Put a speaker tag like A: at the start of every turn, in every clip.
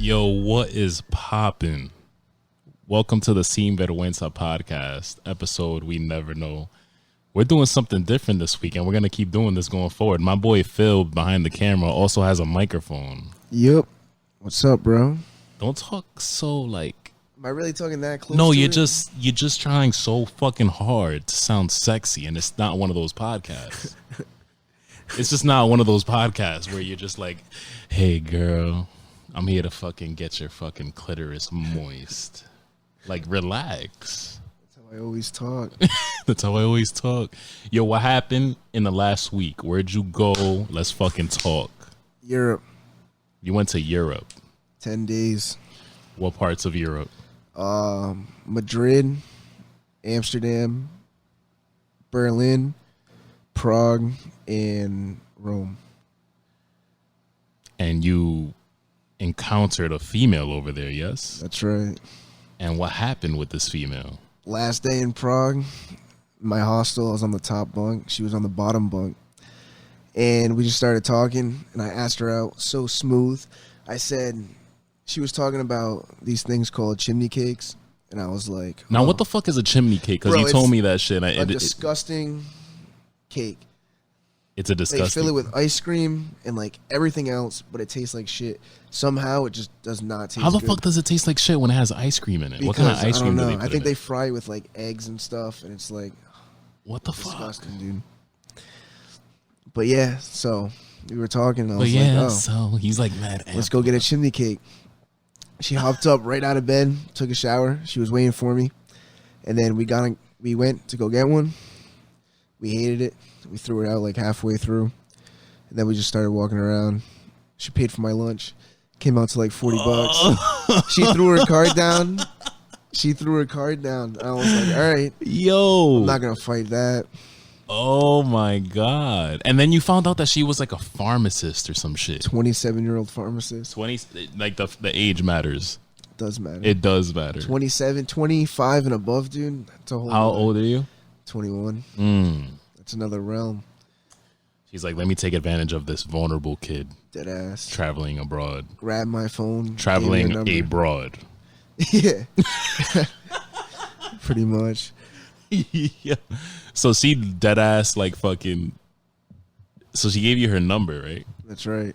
A: Yo, what is poppin'? Welcome to the Sin Verguenza podcast, episode We Never Know. We're doing something different this week, and we're going to keep doing this going forward. My boy Phil, behind the camera, also has a microphone.
B: Yep. What's up, bro?
A: Don't talk so, like...
B: Am I really talking that close
A: No,
B: to
A: you're
B: it?
A: just trying so fucking hard to sound sexy, and it's not one of those podcasts. It's just not one of those podcasts where you're just like, hey, girl, I'm here to fucking get your fucking clitoris moist. Like, relax.
B: That's how I always talk.
A: That's how I always talk. Yo, what happened in the last week? Where'd you go? Let's fucking talk.
B: Europe.
A: You went to Europe.
B: 10 days.
A: What parts of Europe?
B: Madrid, Amsterdam, Berlin, Prague, and Rome.
A: And you encountered a female over there, yes?
B: That's right.
A: And what happened with this female?
B: Last day in Prague, my hostel, I was on the top bunk. She was on the bottom bunk. And we just started talking, and I asked her out so smooth. I said, she was talking about these things called chimney cakes. And I was like,
A: now, what the fuck is a chimney cake? Because you told me that shit.
B: A disgusting cake.
A: It's a disgusting.
B: They fill it with ice cream and like everything else, but it tastes like shit. Somehow it just does not taste good.
A: How the fuck does it taste like shit when it has ice cream in it?
B: Because,
A: what kind of ice cream do they put
B: I think
A: in
B: they
A: it?
B: fry it with like eggs and stuff, and it's like,
A: what the fuck?
B: Disgusting, dude. But yeah, so we were talking, and I was
A: so he's like mad.
B: Let's go get a chimney cake. She hopped up right out of bed, took a shower. She was waiting for me, and then we went to go get one. We hated it. We threw it out like halfway through, and then we just started walking around. She paid for my lunch. Came out to like $40. She threw her card down. I was like, all right.
A: Yo.
B: I'm not going to fight that.
A: Oh, my God. And then you found out that she was like a pharmacist or some shit.
B: 27-year-old pharmacist.
A: 20, like the age matters.
B: It does matter.
A: It does matter.
B: 27, 25 and above, dude. That's a whole
A: How old are you?
B: 21. That's another realm.
A: She's like, let me take advantage of this vulnerable kid.
B: Dead ass.
A: Traveling abroad.
B: Grab my phone.
A: Traveling abroad.
B: Yeah. Pretty much.
A: Yeah. So she dead ass like fucking. So she gave you her number, right?
B: That's right.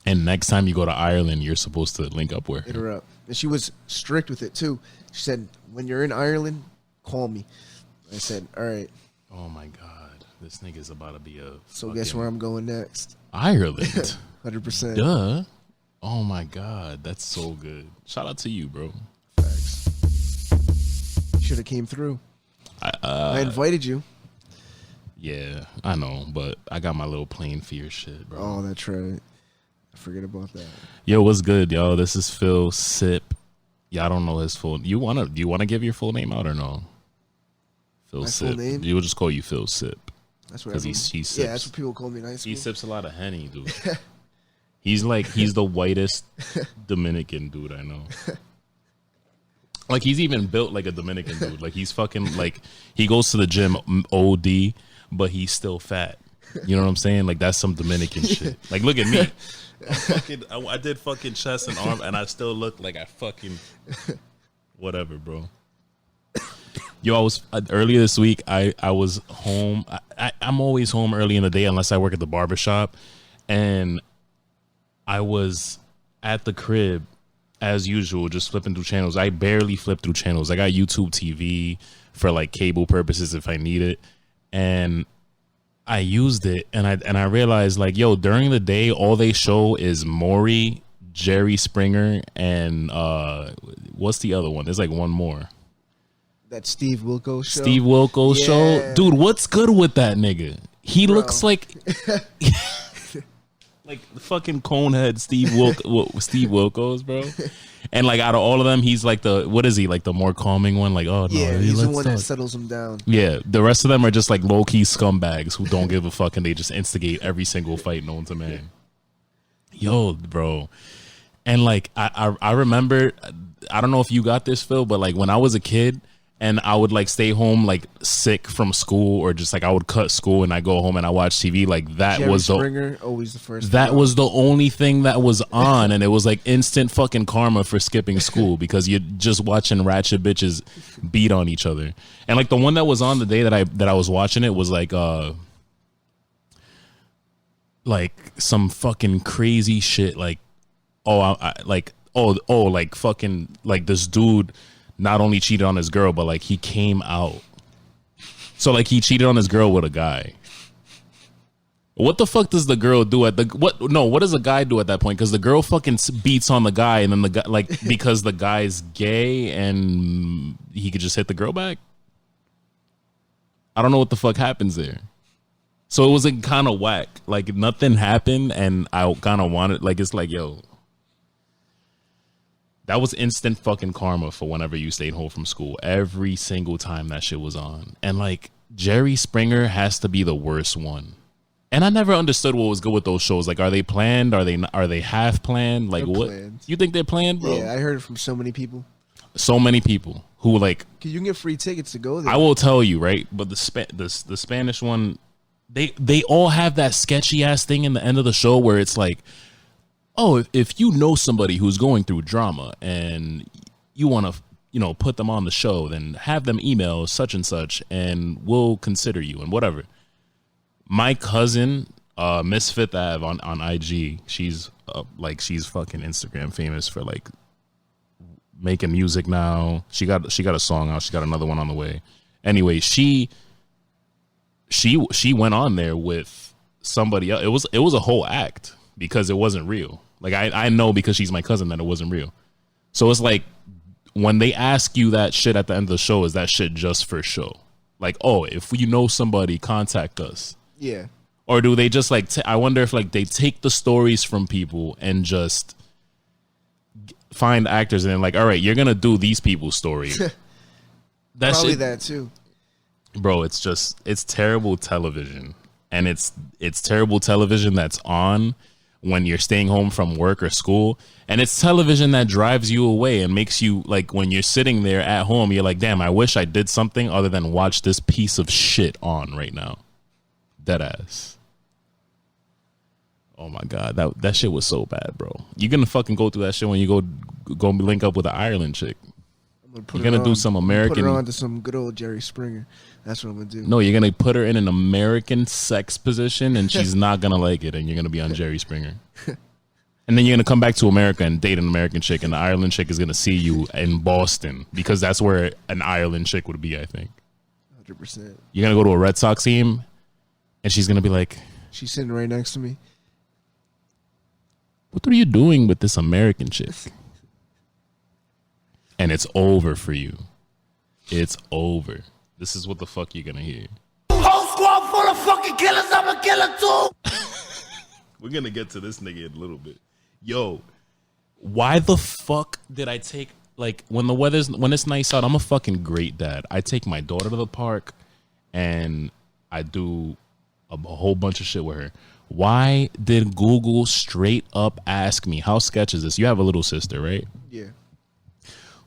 A: And next time you go to Ireland, you're supposed to link up with her.
B: Hit her up. And she was strict with it too. She said, when you're in Ireland, call me. I said, all right.
A: Oh my God. This nigga's about to be a.
B: So guess where I'm going next?
A: Ireland.
B: 100%.
A: Duh. Oh my God. That's so good. Shout out to you, bro.
B: Facts. You should have came through. I invited you.
A: Yeah, I know, but I got my little plane fear shit, bro.
B: Oh, that's right. I forget about that.
A: Yo, what's good, y'all? This is Phil Sip. Y'all don't know his full. Do you wanna give your full name out or no? Phil
B: My
A: Sip.
B: full name?
A: You'll just call you Phil Sip.
B: That's what
A: because he sips.
B: Yeah, that's what people call me in high school.
A: He sips a lot of Henny, dude. He's the whitest Dominican dude I know. Like, he's even built like a Dominican dude. Like, he's fucking, like, he goes to the gym OD, but he's still fat. You know what I'm saying? Like, that's some Dominican shit. Like, look at me. I did fucking chest and arm, and I still look like I fucking, whatever, bro. Yo, I was, earlier this week, I was home. I'm always home early in the day unless I work at the barbershop. And I was at the crib, as usual, just flipping through channels. I barely flip through channels. I got YouTube TV for like cable purposes if I need it, and I used it, and I realized, like, yo, during the day all they show is Maury, Jerry Springer, and what's the other one? There's like one more.
B: That Steve Wilkos show.
A: Steve Wilkos show, dude. What's good with that nigga? He looks like. Like the fucking conehead Steve Wilkos, bro. And like out of all of them, he's like what is he, like the more calming one? Like, oh no,
B: yeah, he's the one that settles him down.
A: Yeah, the rest of them are just like low key scumbags who don't give a fuck and they just instigate every single fight known to man. Yo, bro. And like I remember, I don't know if you got this, Phil, but like when I was a kid and I would like stay home like sick from school, or just like I would cut school and I go home and I watch TV. Like that
B: Jerry
A: was
B: Springer, always the first.
A: that was the only thing that was on, and it was like instant fucking karma for skipping school because you're just watching ratchet bitches beat on each other. And like the one that was on the day that I was watching it was like some fucking crazy shit like like fucking like this dude not only cheated on his girl, but like he came out. So like he cheated on his girl with a guy. What the fuck does the girl do at the what does the guy do at that point? Because the girl fucking beats on the guy, and then the guy, like, because the guy's gay and he could just hit the girl back. I don't know what the fuck happens there. So it was like kind of whack. Like nothing happened, and I kind of wanted, like, it's like, yo, that was instant fucking karma for whenever you stayed home from school. Every single time that shit was on. And like Jerry Springer has to be the worst one. And I never understood what was good with those shows. Like, are they planned? Are they half planned? Like, they're what? Planned. You think they're planned, bro?
B: Yeah, I heard it from so many people.
A: So many people who like.
B: Cause you can get free tickets to go there.
A: I will tell you, right? But the Spanish one, they all have that sketchy ass thing in the end of the show where it's like, oh, if you know somebody who's going through drama and you want to, put them on the show, then have them email such and such, and we'll consider you and whatever. My cousin, Miss Fifth Ave on IG, she's she's fucking Instagram famous for like making music now. She got a song out. She got another one on the way. Anyway, she went on there with somebody else. It was a whole act because it wasn't real. Like I know because she's my cousin that it wasn't real. So it's like when they ask you that shit at the end of the show, is that shit just for show? Like, oh, if you know somebody, contact us.
B: Yeah. Or
A: do they just like, I wonder if like they take the stories from people and just find actors and then like, all right, you're going to do these people's story.
B: That's probably that too.
A: Bro, it's terrible television. And it's terrible television that's on when you're staying home from work or school. And it's television that drives you away and makes you, like, when you're sitting there at home, you're like, damn, I wish I did something other than watch this piece of shit on right now. Deadass. Oh my God, that shit was so bad, bro. You're gonna fucking go through that shit when you go link up with an Ireland chick. You're gonna do some American.
B: Put her on to some good old Jerry Springer. That's what I'm gonna do.
A: No, you're gonna put her in an American sex position, and she's not gonna like it, and you're gonna be on Jerry Springer. And then you're gonna come back to America and date an American chick, and the Ireland chick is gonna see you in Boston because that's where an Ireland chick would be. I think.
B: 100%.
A: You're gonna go to a Red Sox game, and she's gonna be like,
B: she's sitting right next to me.
A: What are you doing with this American chick? And it's over for you. It's over. This is what the fuck you're gonna hear.
C: Whole squad full of fucking killers. I'm a killer too.
A: We're gonna get to this nigga in a little bit. Yo, why the fuck did I take, like, when it's nice out, I'm a fucking great dad. I take my daughter to the park and I do a whole bunch of shit with her. Why did Google straight up ask me, how sketch is this? You have a little sister, right?
B: Yeah.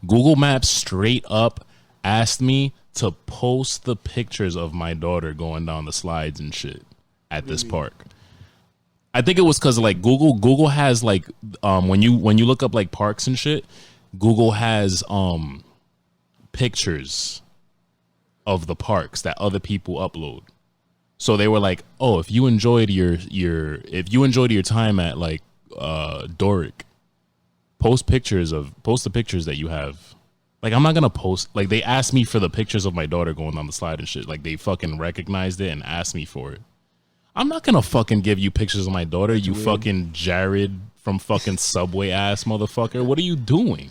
A: Google Maps straight up asked me to post the pictures of my daughter going down the slides and shit at this park. I think it was because like Google has like when you look up like parks and shit, Google has pictures of the parks that other people upload. So they were like, oh, if you enjoyed your time at like Doric, post the pictures that you have. Like, I'm not gonna post, like, they asked me for the pictures of my daughter going on the slide and shit. Like, they fucking recognized it and asked me for it. I'm not gonna fucking give you pictures of my daughter, you fucking Jared from fucking Subway ass motherfucker. What are you doing?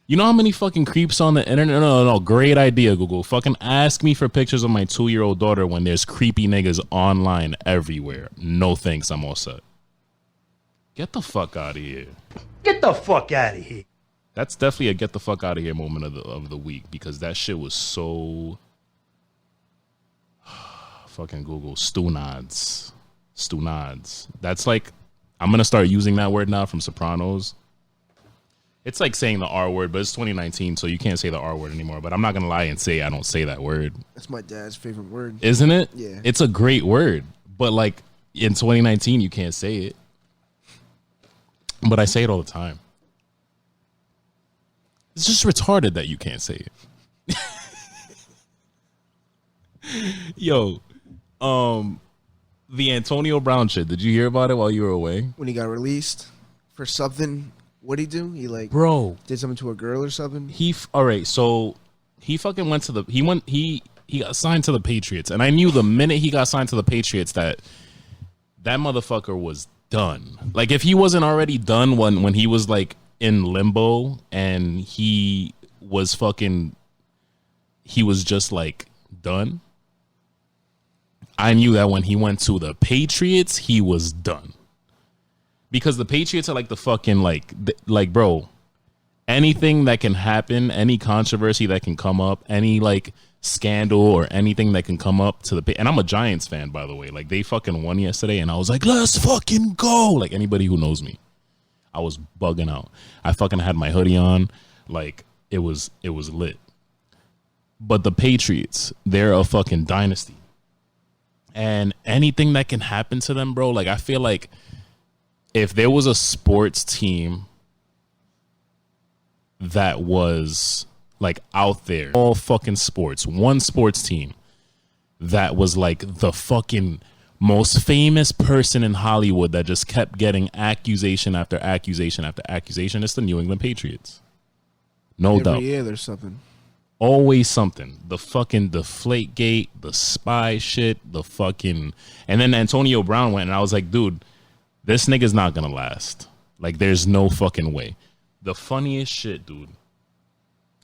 A: You know how many fucking creeps on the internet? No. Great idea, Google. Fucking ask me for pictures of my 2-year-old daughter when there's creepy niggas online everywhere. No thanks, I'm all set. Get the fuck out of here.
C: Get the fuck out of here.
A: That's definitely a get the fuck out of here moment of the week because that shit was so fucking Google Stunads. That's like, I'm gonna start using that word now from Sopranos. It's like saying the R word, but it's 2019, so you can't say the R word anymore. But I'm not gonna lie and say I don't say that word.
B: That's my dad's favorite word.
A: Isn't it?
B: Yeah.
A: It's a great word, but like in 2019, you can't say it. But I say it all the time. It's just retarded that you can't say it. Yo, the Antonio Brown shit. Did you hear about it while you were away?
B: When he got released for something, what'd he do? He like did something to a girl or something?
A: All right, so he fucking went to he got signed to the Patriots, and I knew the minute he got signed to the Patriots that motherfucker was done. Like if he wasn't already done when he was like in limbo and he was just like done. I knew that when he went to the Patriots, he was done. Because the Patriots are like the fucking like bro, anything that can happen, any controversy that can come up, any like scandal or anything that can come up to and I'm a Giants fan, by the way. Like they fucking won yesterday and I was like, let's fucking go. Like anybody who knows me, I was bugging out. I fucking had my hoodie on. Like it was lit. But the Patriots, they're a fucking dynasty. And anything that can happen to them, bro, like I feel like if there was a sports team that was like out there, all fucking sports, one sports team that was like the fucking most famous person in Hollywood that just kept getting accusation after accusation after accusation, it's the New England Patriots. No doubt.
B: Every year there's something.
A: Always something. The fucking Deflategate, the spy shit, the fucking... And then Antonio Brown went and I was like, dude, this nigga's not gonna last. Like, there's no fucking way. The funniest shit, dude.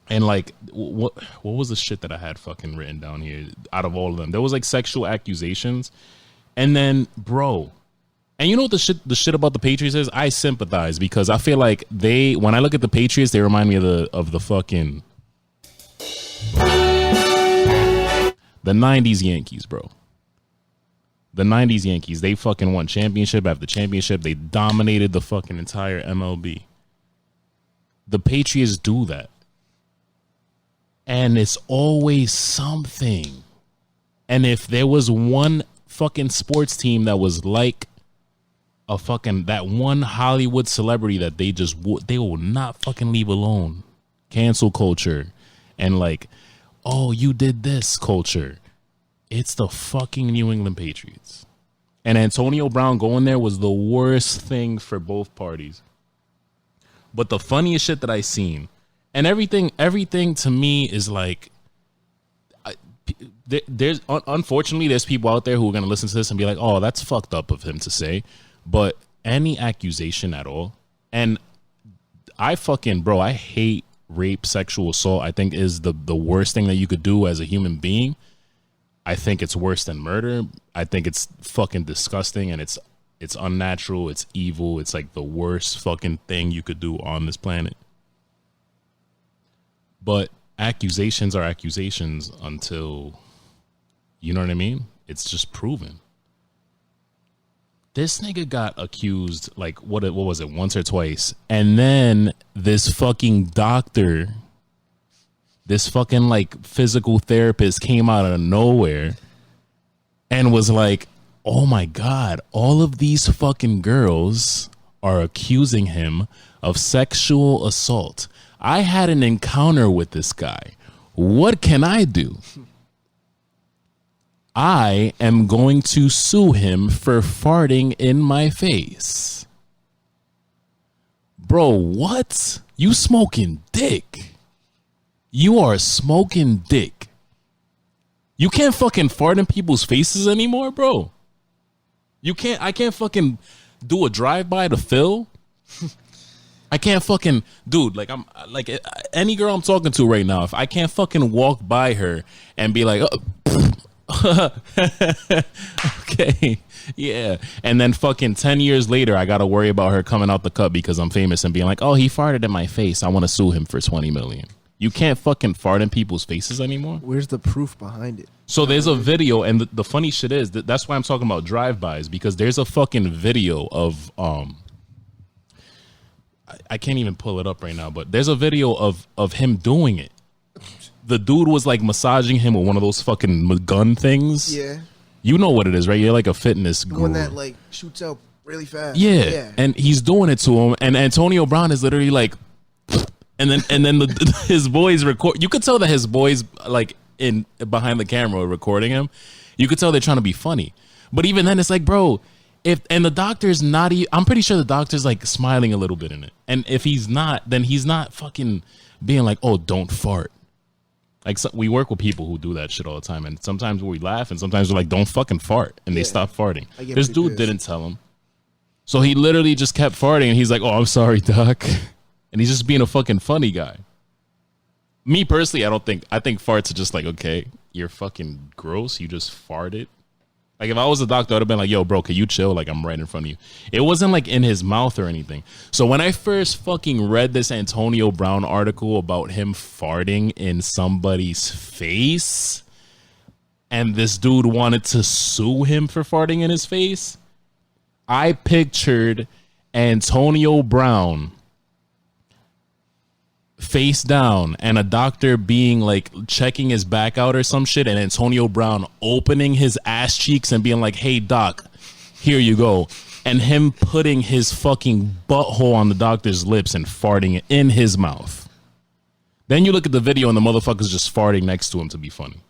A: And like, what was the shit that I had fucking written down here out of all of them? There was like sexual accusations. And then, bro... And you know what the shit about the Patriots is? I sympathize because I feel like when I look at the Patriots, they remind me of the fucking... The 90s Yankees, bro. The 90s Yankees, they fucking won championship after championship. They dominated the fucking entire MLB. The Patriots do that. And it's always something. And if there was one fucking sports team that was like a fucking, that one Hollywood celebrity that they will not fucking leave alone. Cancel culture. And like, oh, you did this culture. It's the fucking New England Patriots. And Antonio Brown going there was the worst thing for both parties. But the funniest shit that I seen, and everything to me is like, unfortunately, there's people out there who are going to listen to this and be like, oh, that's fucked up of him to say. But any accusation at all, and I hate rape, sexual assault. I think is the worst thing that you could do as a human being. I think it's worse than murder. I think it's fucking disgusting and it's unnatural. It's evil. It's like the worst fucking thing you could do on this planet. But accusations are accusations until, you know what I mean? It's just proven. This nigga got accused, like, what was it, once or twice? And then this fucking doctor, this fucking, like, physical therapist came out of nowhere and was like, oh, my God, all of these fucking girls are accusing him of sexual assault. I had an encounter with this guy. What can I do? I am going to sue him for farting in my face. Bro, what? You smoking dick. You are smoking dick. You can't fucking fart in people's faces anymore, bro. I can't fucking do a drive-by to Phil. I can't fucking, dude, like I'm like any girl I'm talking to right now, if I can't fucking walk by her and be like, okay, yeah. And then fucking 10 years later, I got to worry about her coming out the cut because I'm famous and being like, oh, he farted in my face. I want to sue him for 20 million. You can't fucking fart in people's faces anymore.
B: Where's the proof behind it?
A: So there's a video, and the funny shit is that's why I'm talking about drive-bys, because there's a fucking video of I can't even pull it up right now, but there's a video of him doing it. The dude was like massaging him with one of those fucking gun things.
B: Yeah.
A: You know what it is, right? You're like a fitness guru.
B: One that like shoots out really fast.
A: Yeah. And he's doing it to him, and Antonio Brown is literally like, and then his boys record. You could tell that his boys like in behind the camera recording him. You could tell they're trying to be funny, but even then, it's like, bro. And the doctor's not. I'm pretty sure the doctor's like smiling a little bit in it. And if he's not, then he's not fucking being like, "Oh, don't fart." Like we work with people who do that shit all the time, and sometimes we laugh, and sometimes we're like, "Don't fucking fart," and they stop farting. This dude didn't tell him, so he literally just kept farting, and he's like, "Oh, I'm sorry, doc," and he's just being a fucking funny guy. Me personally, I think farts are just like, okay, you're fucking gross. You just farted. Like if I was a doctor, I'd have been like, "Yo, bro, can you chill? Like I'm right in front of you." It wasn't like in his mouth or anything. So when I first fucking read this Antonio Brown article about him farting in somebody's face, and this dude wanted to sue him for farting in his face, I pictured Antonio Brown face down and a doctor being like checking his back out or some shit, and Antonio Brown opening his ass cheeks and being like, "Hey doc, here you go," and him putting his fucking butthole on the doctor's lips and farting it in his mouth. Then you look at the video and the motherfucker's just farting next to him to be funny.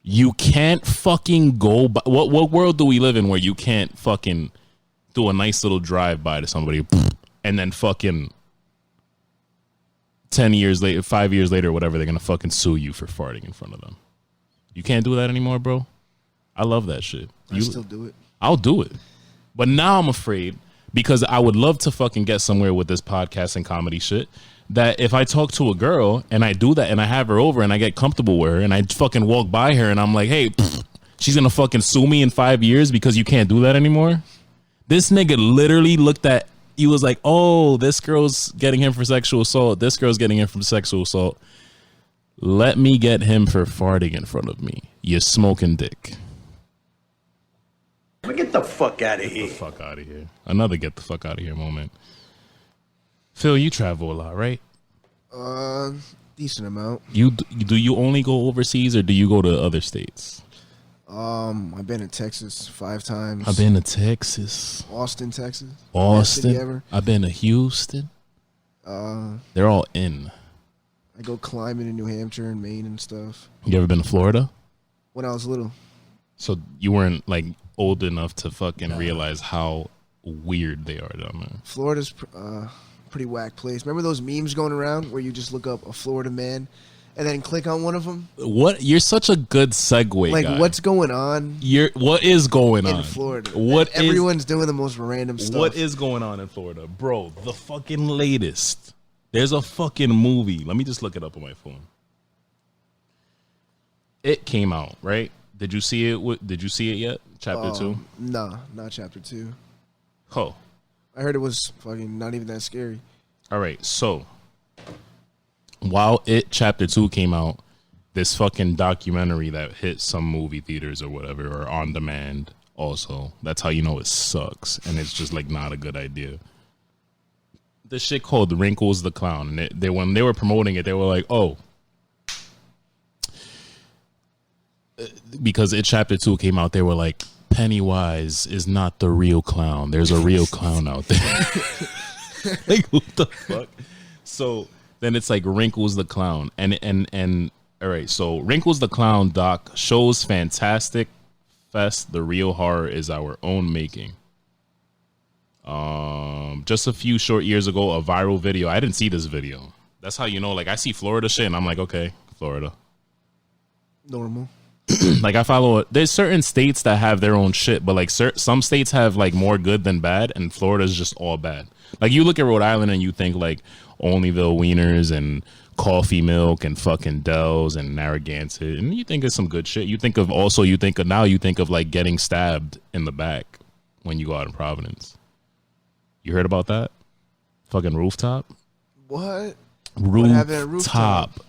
A: You can't fucking go by, what world do we live in where you can't fucking do a nice little drive by to somebody and then fucking 10 years later, 5 years later, whatever, they're going to fucking sue you for farting in front of them. You can't do that anymore, bro. I love that shit.
B: I still do it.
A: I'll do it. But now I'm afraid, because I would love to fucking get somewhere with this podcast and comedy shit, that if I talk to a girl and I do that and I have her over and I get comfortable with her and I fucking walk by her and I'm like, "Hey, she's going to fucking sue me in 5 years because you can't do that anymore." This nigga literally looked at, he was like, "Oh, this girl's getting him for sexual assault. This girl's getting him for sexual assault. Let me get him for farting in front of me. You smoking dick."
C: Get the fuck out of here.
A: Get the fuck out of here. Another get the fuck out of here moment. Phil, you travel a lot, right?
B: Decent amount.
A: Do you only go overseas or do you go to other states?
B: I've been in Texas 5 times.
A: I've been to Texas.
B: Austin, Texas.
A: Austin.
B: Best city ever.
A: I've been to Houston. They're all in.
B: I go climbing in New Hampshire and Maine and stuff.
A: You ever been to Florida?
B: When I was little.
A: So you weren't like old enough to fucking realize how weird they are down there.
B: Florida's pretty whack place. Remember those memes going around where you just look up a Florida man and then click on one of them?
A: What? You're such a good segue
B: like
A: guy.
B: What's going on?
A: What is going on
B: in Florida?
A: Everyone's
B: doing the most random stuff.
A: What is going on in Florida, bro? The fucking latest. There's a fucking movie. Let me just look it up on my phone. It came out, right? Did you see it? Did you see it yet? Chapter 2?
B: No, not chapter 2.
A: Oh.
B: I heard it was fucking not even that scary.
A: All right, so while chapter 2 came out, this fucking documentary that hit some movie theaters or whatever, or on demand also. That's how you know it sucks and it's just like not a good idea. This shit called Wrinkles the Clown, and they when they were promoting it, they were like, "Oh, because chapter 2 came out, they were like, Pennywise is not the real clown. There's a real clown out there." Like, what the fuck? So then it's like Wrinkles the Clown, and all right. So Wrinkles the Clown doc shows Fantastic Fest. The real horror is our own making. Just a few short years ago, a viral video. I didn't see this video. That's how you know. Like I see Florida shit, and I'm like, okay, Florida.
B: Normal.
A: Like I follow it. There's certain states that have their own shit, but like some states have like more good than bad, and Florida's just all bad. Like you look at Rhode Island and you think like Onlyville wieners and coffee milk and fucking Dells and Narragansett, and you think of some good shit. You think of like getting stabbed in the back when you go out in Providence. You heard about that? Fucking rooftop.
B: What?
A: Rooftop.
B: What happened at Rooftop?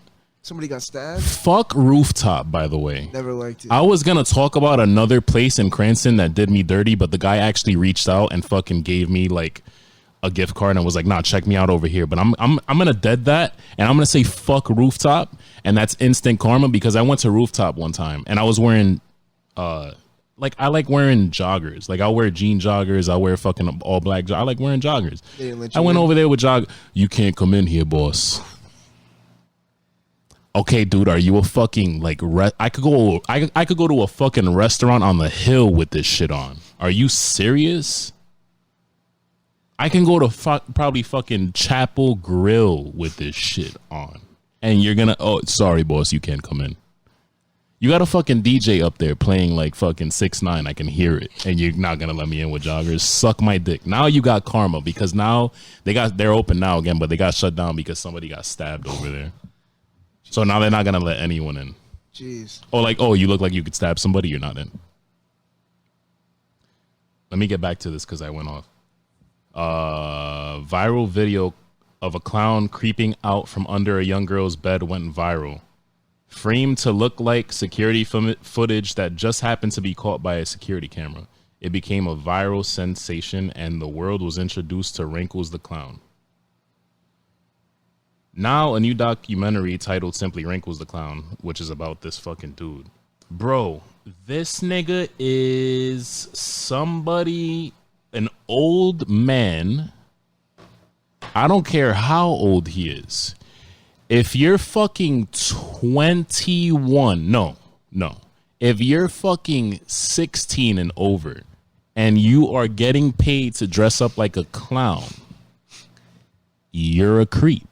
B: Somebody got stabbed?
A: Fuck Rooftop, by the way.
B: Never liked it.
A: I was going to talk about another place in Cranston that did me dirty, but the guy actually reached out and fucking gave me like a gift card and was like, nah, check me out over here. But I'm gonna dead that, and I'm gonna say fuck rooftop, and that's instant karma, because I went to rooftop one time and I was wearing like I like wearing joggers. Like I'll wear jean joggers, I'll wear fucking all black. I like wearing joggers. I went over there with You can't come in here, boss. Okay, dude, are you a fucking like? I could go to a fucking restaurant on the hill with this shit on. Are you serious? I can go to probably fucking Chapel Grill with this shit on, and you're gonna. Oh, sorry, boss, you can't come in. You got a fucking DJ up there playing like fucking 6ix9ine. I can hear it, and you're not gonna let me in with joggers. Suck my dick. Now you got karma, because now they're open now again, but they got shut down because somebody got stabbed over there. So now they're not gonna let anyone in.
B: Jeez.
A: Oh, like, oh, you look like you could stab somebody. You're not in. Let me get back to this because I went off. Viral video of a clown creeping out from under a young girl's bed went viral. Framed to look like security footage that just happened to be caught by a security camera. It became a viral sensation, and the world was introduced to Wrinkles the Clown. Now, a new documentary titled simply Wrinkles the Clown, which is about this fucking dude. Bro, this nigga is somebody, an old man. I don't care how old he is. If you're fucking 21, no. If you're fucking 16 and over, and you are getting paid to dress up like a clown, you're a creep.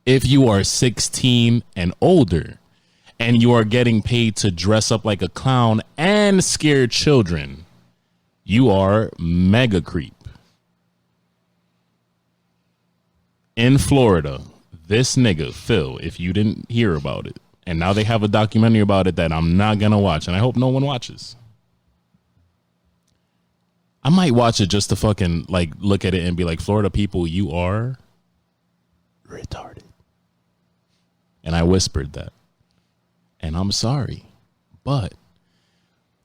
A: If you are 16 and older and you are getting paid to dress up like a clown and scare children, you are mega creep. In Florida, this nigga, Phil, if you didn't hear about it, and now they have a documentary about it that I'm not going to watch, and I hope no one watches. I might watch it just to fucking like look at it and be like, Florida people, you are retarded. And I whispered that. And I'm sorry. But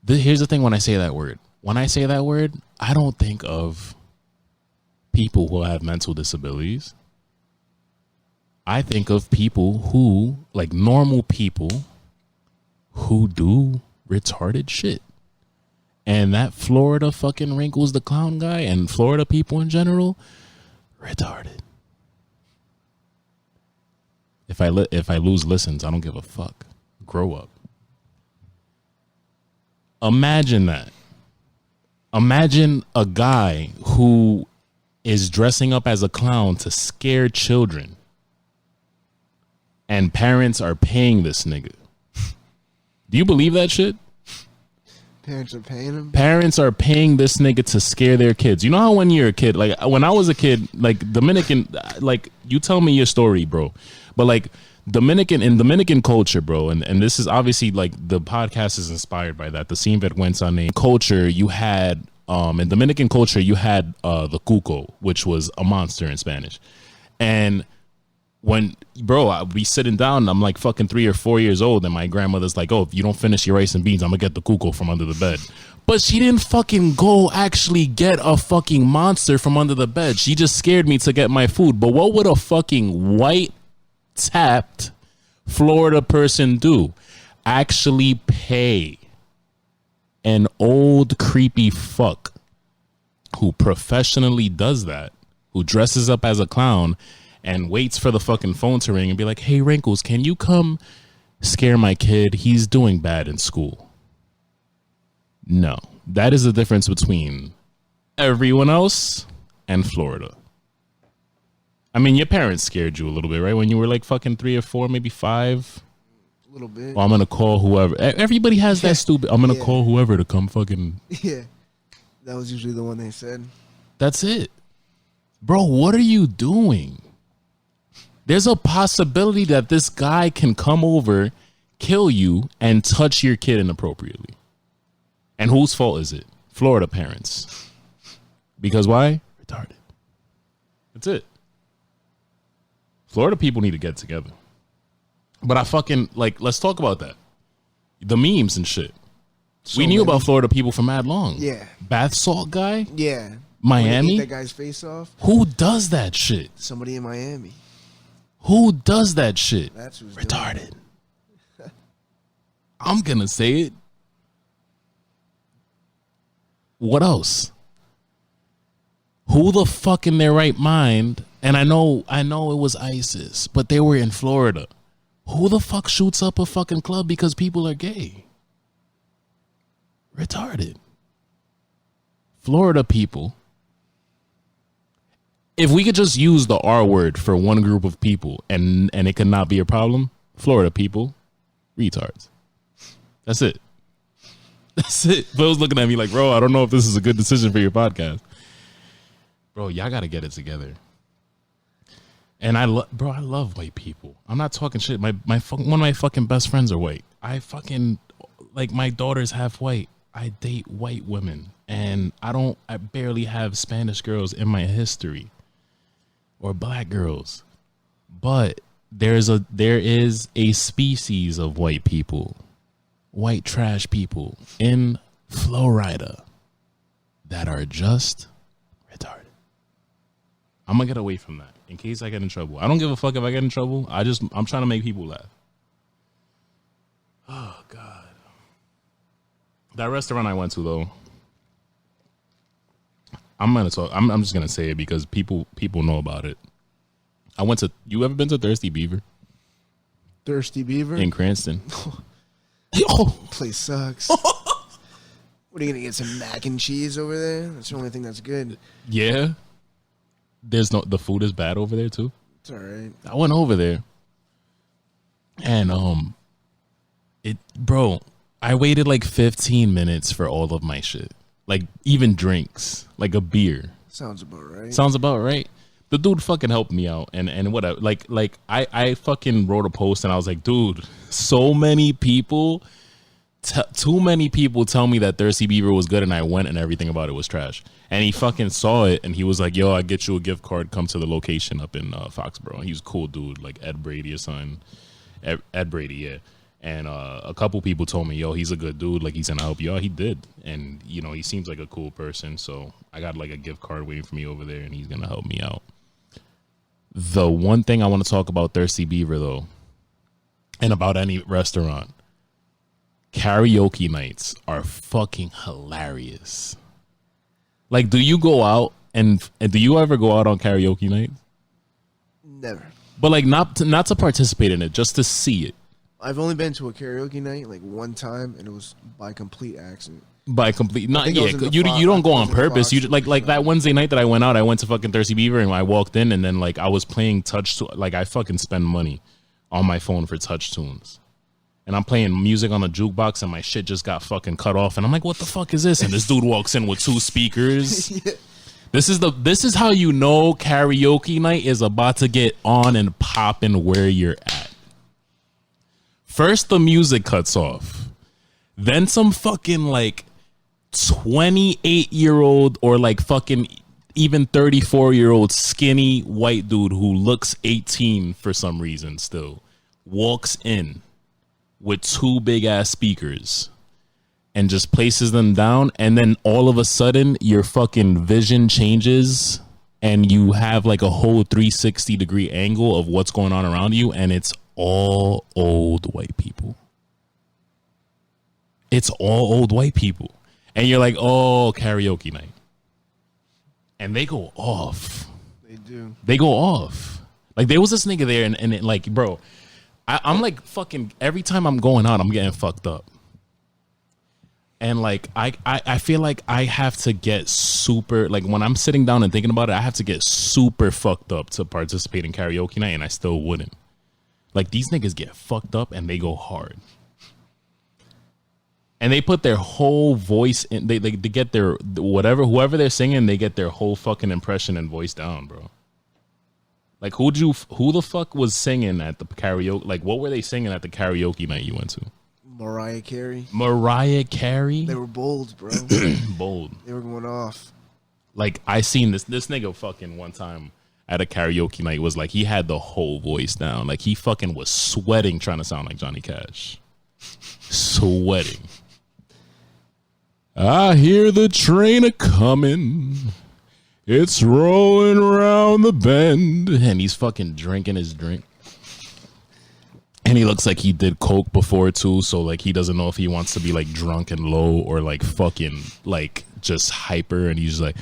A: here's the thing when I say that word. When I say that word, I don't think of people who have mental disabilities. I think of people who, like normal people, who do retarded shit. And that Florida fucking Wrinkles the Clown guy and Florida people in general, retarded. If I lose listens, I don't give a fuck. Grow up. Imagine that. Imagine a guy who is dressing up as a clown to scare children, and parents are paying this nigga. Do you believe that shit?
B: Parents are paying him? Parents
A: are paying this nigga to scare their kids. You know how when you're a kid, like when I was a kid, like Dominican, like you tell me your story, bro. But like Dominican culture, bro, and this is obviously like the podcast is inspired by that. The Sin Verguenza name culture, you had in Dominican culture, you had the cuco, which was a monster in Spanish. And when, bro, I'd be sitting down and I'm like fucking 3 or 4 years old, and my grandmother's like, oh, if you don't finish your rice and beans, I'm gonna get the cuco from under the bed. But she didn't fucking go actually get a fucking monster from under the bed. She just scared me to get my food. But what would a fucking white tapped Florida person do? Actually pay an old creepy fuck who professionally does that, who dresses up as a clown and waits for the fucking phone to ring and be like, hey, Wrinkles, can you come scare my kid? He's doing bad in school. No, that is the difference between everyone else and Florida. I mean, your parents scared you a little bit, right? When you were like fucking 3 or 4, maybe 5.
B: A little bit.
A: Well, I'm going to call whoever. Everybody has that stupid, I'm going to call whoever to come fucking.
B: Yeah. That was usually the one they said.
A: That's it. Bro, what are you doing? There's a possibility that this guy can come over, kill you, and touch your kid inappropriately. And whose fault is it? Florida parents. Because why? Retarded. That's it. Florida people need to get together. But I fucking, like, let's talk about that. The memes and shit. We knew about Florida people for mad long.
B: Yeah.
A: Bath salt guy?
B: Yeah.
A: Miami?
B: Ate that guy's face off.
A: Who does that shit?
B: Somebody in Miami.
A: Who does that shit?
B: That's who's
A: retarded. I'm gonna say it. What else? Who the fuck in their right mind? And I know it was ISIS, but they were in Florida. Who the fuck shoots up a fucking club because people are gay? Retarded. Florida people. If we could just use the R word for one group of people and it could not be a problem, Florida people, retards. That's it. That's it. Bill's looking at me like, bro, I don't know if this is a good decision for your podcast. Bro, y'all got to get it together. And I love white people. I'm not talking shit. One of my fucking best friends are white. I fucking, like, my daughter's half white. I date white women. And I barely have Spanish girls in my history. Or black girls. But there is a species of white people, white trash people in Florida that are just retarded. I'm gonna get away from that in case I get in trouble. I don't give a fuck if I get in trouble. I'm trying to make people laugh. Oh God. That restaurant I went to though, I'm just gonna say it because people know about it. You ever been to Thirsty Beaver?
B: Thirsty Beaver?
A: In Cranston.
B: Place sucks. What are you gonna get, some mac and cheese over there? That's the only thing that's good.
A: Yeah. The food is bad over there too.
B: It's all right.
A: I went over there and I waited like 15 minutes for all of my shit. Like even drinks, like a beer.
B: Sounds about right. The dude fucking helped me out and whatever. Like I fucking wrote a post and I was like, dude, so many people, too many people tell me that Thirsty Beaver was good and I went and everything about it was trash. And he fucking saw it and he was like, yo, I get you a gift card. Come to the location up in Foxborough. And he was a cool dude, like Ed Brady or something. Ed Brady, yeah. And a couple people told me, yo, he's a good dude. Like, he's going to help you out. He did. And, you know, he seems like a cool person. So I got like a gift card waiting for me over there and he's going to help me out. The one thing I want to talk about Thirsty Beaver, though, and about any restaurant, karaoke nights are fucking hilarious. Like, do you go out and do you ever go out on karaoke night? Never.
A: But like not to participate in it, just to see it.
B: I've only been to a karaoke night like one time, and it was by complete accident.
A: Not yeah. You don't go on purpose. You like that Wednesday night that I went out. I went to fucking Thirsty Beaver and I walked in and then like I was playing like I fucking spend money on my phone for touch tunes. And I'm playing music on the jukebox and my shit just got fucking cut off. And I'm like, what the fuck is this? And this dude walks in with 2 speakers. Yeah. This is how you know karaoke night is about to get on and popping where you're at. First, the music cuts off. Then some fucking like 28-year-old or like fucking even 34-year-old skinny white dude who looks 18 for some reason still walks in with 2 big ass speakers and just places them down, and then all of a sudden your fucking vision changes and you have like a whole 360 degree angle of what's going on around you, and it's all old white people. It's all old white people. And you're like, oh, karaoke night. And they go off.
B: They do.
A: They go off. Like there was this nigga there and it, like, bro, I'm like fucking every time I'm going out, I'm getting fucked up. And like I feel like I have to get super, like when I'm sitting down and thinking about it, I have to get super fucked up to participate in karaoke night, and I still wouldn't. Like these niggas get fucked up and they go hard. And they put their whole voice in, they get their whoever they're singing, they get their whole fucking impression and voice down, bro. Like who the fuck was singing at the karaoke? Like what were they singing at the karaoke night you went to?
B: Mariah Carey.
A: They
B: were bold, bro.
A: Bold.
B: They were going off.
A: Like I seen this nigga fucking one time at a karaoke night was like he had the whole voice down. Like he fucking was sweating trying to sound like Johnny Cash. Sweating. I hear the train a coming. It's rolling around the bend. And he's fucking drinking his drink. And he looks like he did coke before too, so like he doesn't know if he wants to be like drunk and low or like fucking like just hyper, and he's like,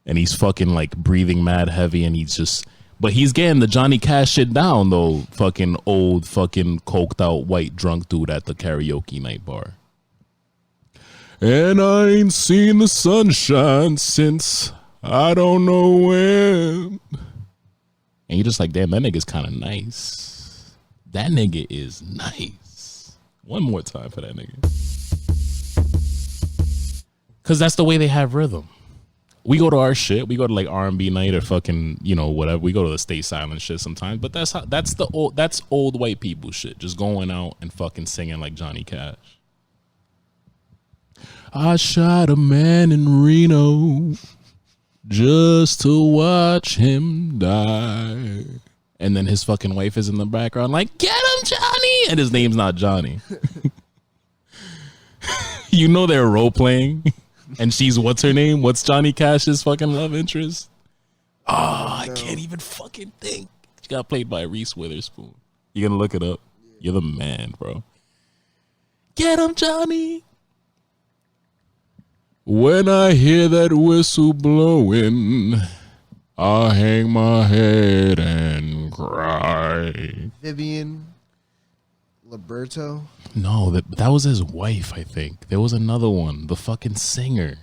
A: and he's fucking like breathing mad heavy, and he's just, but he's getting the Johnny Cash shit down though. Fucking old, fucking coked out white drunk dude at the karaoke night bar. And I ain't seen the sunshine since I don't know when. And you're just like, damn, that nigga's kind of nice. That nigga is nice. One more time for that nigga. Because that's the way they have rhythm. We go to our shit. We go to like R&B night or fucking, you know, whatever. We go to the Stay Silent shit sometimes. But that's old white people shit. Just going out and fucking singing like Johnny Cash. I shot a man in Reno just to watch him die. And then his fucking wife is in the background like, get him, Johnny! And his name's not Johnny. You know they're role playing. And she's, what's her name? What's Johnny Cash's fucking love interest? Oh, I can't even fucking think. She got played by Reese Witherspoon. You gonna look it up? You're the man, bro. Get him, Johnny! When I hear that whistle blowing, I hang my head and cry.
B: Vivian Liberto?
A: No, that was his wife, I think. There was another one, the fucking singer.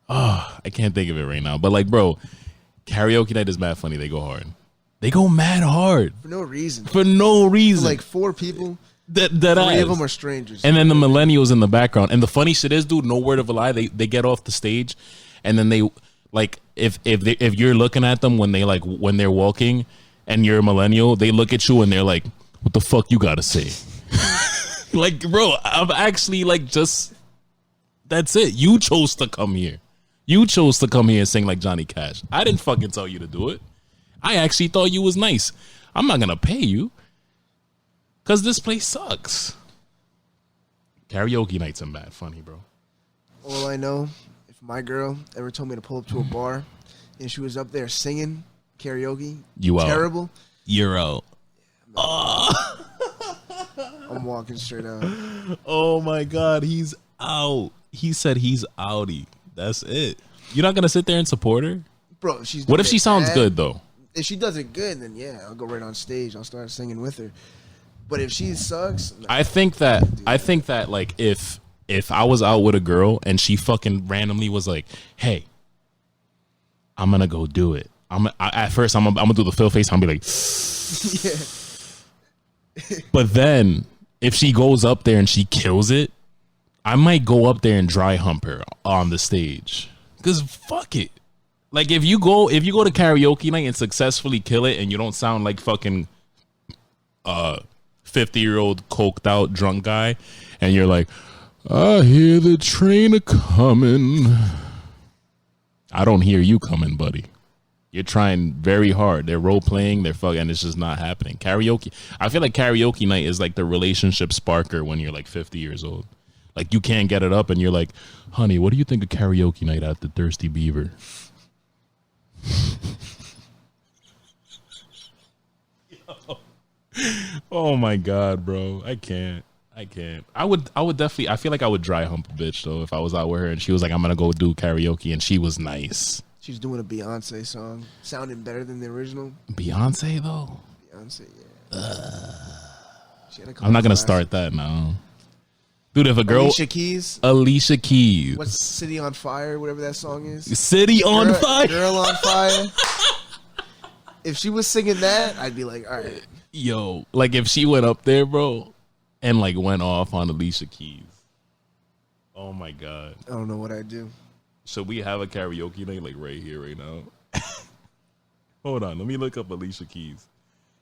A: Oh, I can't think of it right now. But like, bro, karaoke night is mad funny. They go hard. They go mad hard.
B: For no reason.
A: For no reason.
B: For like 4 people.
A: That
B: Three of them are strangers.
A: And then the millennials in the background. And the funny shit is, dude, no word of a lie. They get off the stage, and then they like if you're looking at them when they're walking, and you're a millennial, they look at you and they're like, "What the fuck you gotta say?" Like, bro, I'm actually like, just that's it. You chose to come here. You chose to come here and sing like Johnny Cash. I didn't fucking tell you to do it. I actually thought you was nice. I'm not gonna pay you. Because this place sucks. Karaoke nights are mad funny, bro.
B: All I know, if my girl ever told me to pull up to a bar and she was up there singing karaoke,
A: you
B: terrible.
A: Out. You're out.
B: I'm walking straight out.
A: Oh my God, he's out. He said he's outie. That's it. You're not going to sit there and support her?
B: Bro, she's
A: what if she sounds
B: bad?
A: Good, though?
B: If she does it good, then yeah, I'll go right on stage. I'll start singing with her. But if she sucks, no,
A: I think that like if I was out with a girl and she fucking randomly was like, "Hey, I'm gonna go do it." At first I'm gonna do the Phil face. I'm gonna be like, yeah. But then if she goes up there and she kills it, I might go up there and dry hump her on the stage. Cause fuck it. Like if you go to karaoke night and successfully kill it and you don't sound like fucking 50-year-old coked out drunk guy, and you're like, I hear the train a coming. I don't hear you coming, buddy. You're trying very hard. They're role playing. They're fucking. And it's just not happening. Karaoke. I feel like karaoke night is like the relationship sparker when you're like 50 years old. Like you can't get it up, and you're like, honey, what do you think of karaoke night at the Thirsty Beaver? Oh my God, bro. I can't. I would definitely, I feel like I would dry hump a bitch though if I was out with her and she was like, I'm gonna go do karaoke, and she was nice.
B: She's doing a Beyonce song, sounding better than the original.
A: Beyonce though?
B: Beyonce, yeah.
A: I'm not gonna start that now. Dude, if a girl Alicia Keys.
B: What's City on Fire, whatever that song is?
A: City on Fire.
B: Girl on Fire. If she was singing that, I'd be like, all right.
A: Yo, like if she went up there, bro, and like went off on Alicia Keys. Oh my God.
B: I don't know what I'd do.
A: Should we have a karaoke night like right here, right now? Hold on, let me look up Alicia Keys.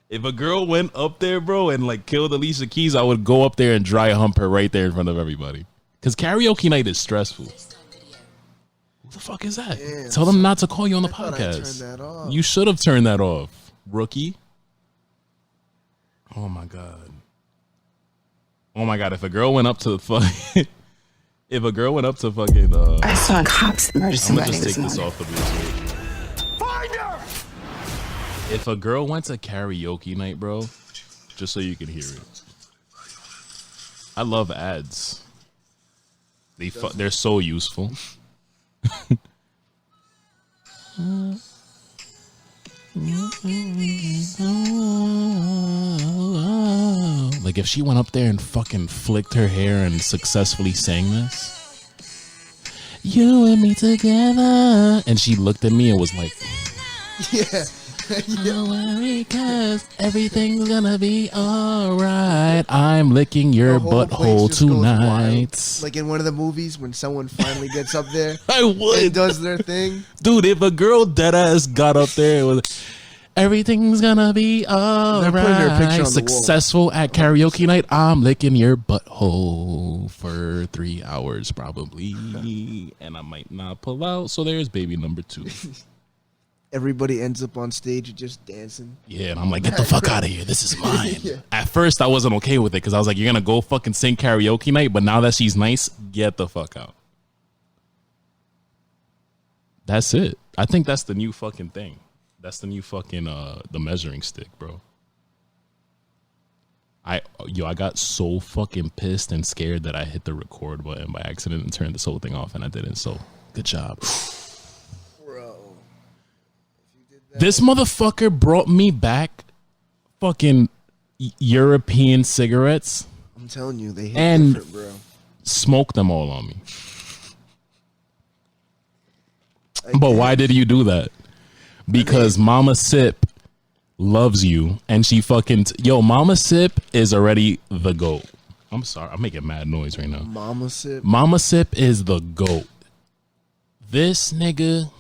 A: If a girl went up there, bro, and like killed Alicia Keys, I would go up there and dry hump her right there in front of everybody. Because karaoke night is stressful. What the fuck is that? Damn, tell them not to call you on the podcast.
B: Turned that off.
A: You should have turned that off, rookie. Oh my God. Oh my God. If a girl went up to the fuck, If a girl went up to fucking,
D: I saw cops murder
A: I'm gonna
D: somebody
A: just
D: this
A: take this
D: morning.
A: off the Bluetooth. If a girl went to karaoke night, bro, just so you can hear it. I love ads. They're so useful. Like if she went up there and fucking flicked her hair and successfully sang this, you and me together, and she looked at me and was like,
B: Yeah.
A: don't worry, cause everything's gonna be alright. I'm licking your
B: The whole place
A: butthole
B: just goes
A: tonight.
B: wild. Like in one of the movies when someone finally gets up there
A: I
B: and
A: would,
B: does their thing.
A: dude. If a girl deadass got up there, it was everything's gonna be
B: They're putting their picture on
A: alright.
B: the wall.
A: Successful at karaoke night. I'm licking your butthole for 3 hours probably, and I might not pull out. So there's baby number 2.
B: Everybody ends up on stage just dancing.
A: Yeah, and I'm like, get the fuck out of here. This is mine.
B: Yeah.
A: At first, I wasn't okay with it because I was like, you're going to go fucking sing karaoke night. But now that she's nice, get the fuck out. That's it. I think that's the new fucking thing. That's the new fucking, the measuring stick, bro. I got so fucking pissed and scared that I hit the record button by accident and turned this whole thing off, and I didn't. So, good job. This motherfucker brought me back fucking European cigarettes
B: I'm telling you, they hit
A: and
B: different, bro.
A: smoked them all on me. But why did you do that? Because Mama Sip loves you and she fucking... Mama Sip is already the GOAT. I'm sorry. I'm making mad noise right now.
B: Mama Sip?
A: Mama Sip is the GOAT. This nigga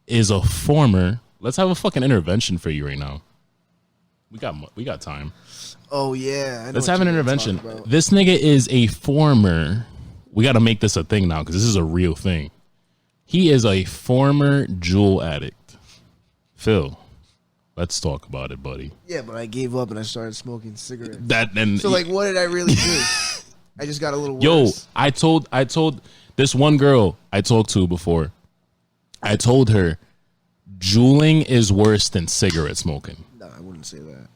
A: is a former. Let's have a fucking intervention for you right now. We got time.
B: Oh, yeah. I know
A: Let's
B: what
A: have an
B: you're gonna
A: intervention.
B: talk about.
A: This nigga is a former. We got to make this a thing now because this is a real thing. He is a former Juul addict. Phil, let's talk about it, buddy.
B: Yeah, but I gave up and I started smoking cigarettes.
A: So
B: like, what did I really do? I just got a little
A: Yo,
B: worse.
A: I told this one girl I talked to before. I told her, juuling is worse than cigarette smoking.
B: No, I wouldn't say that.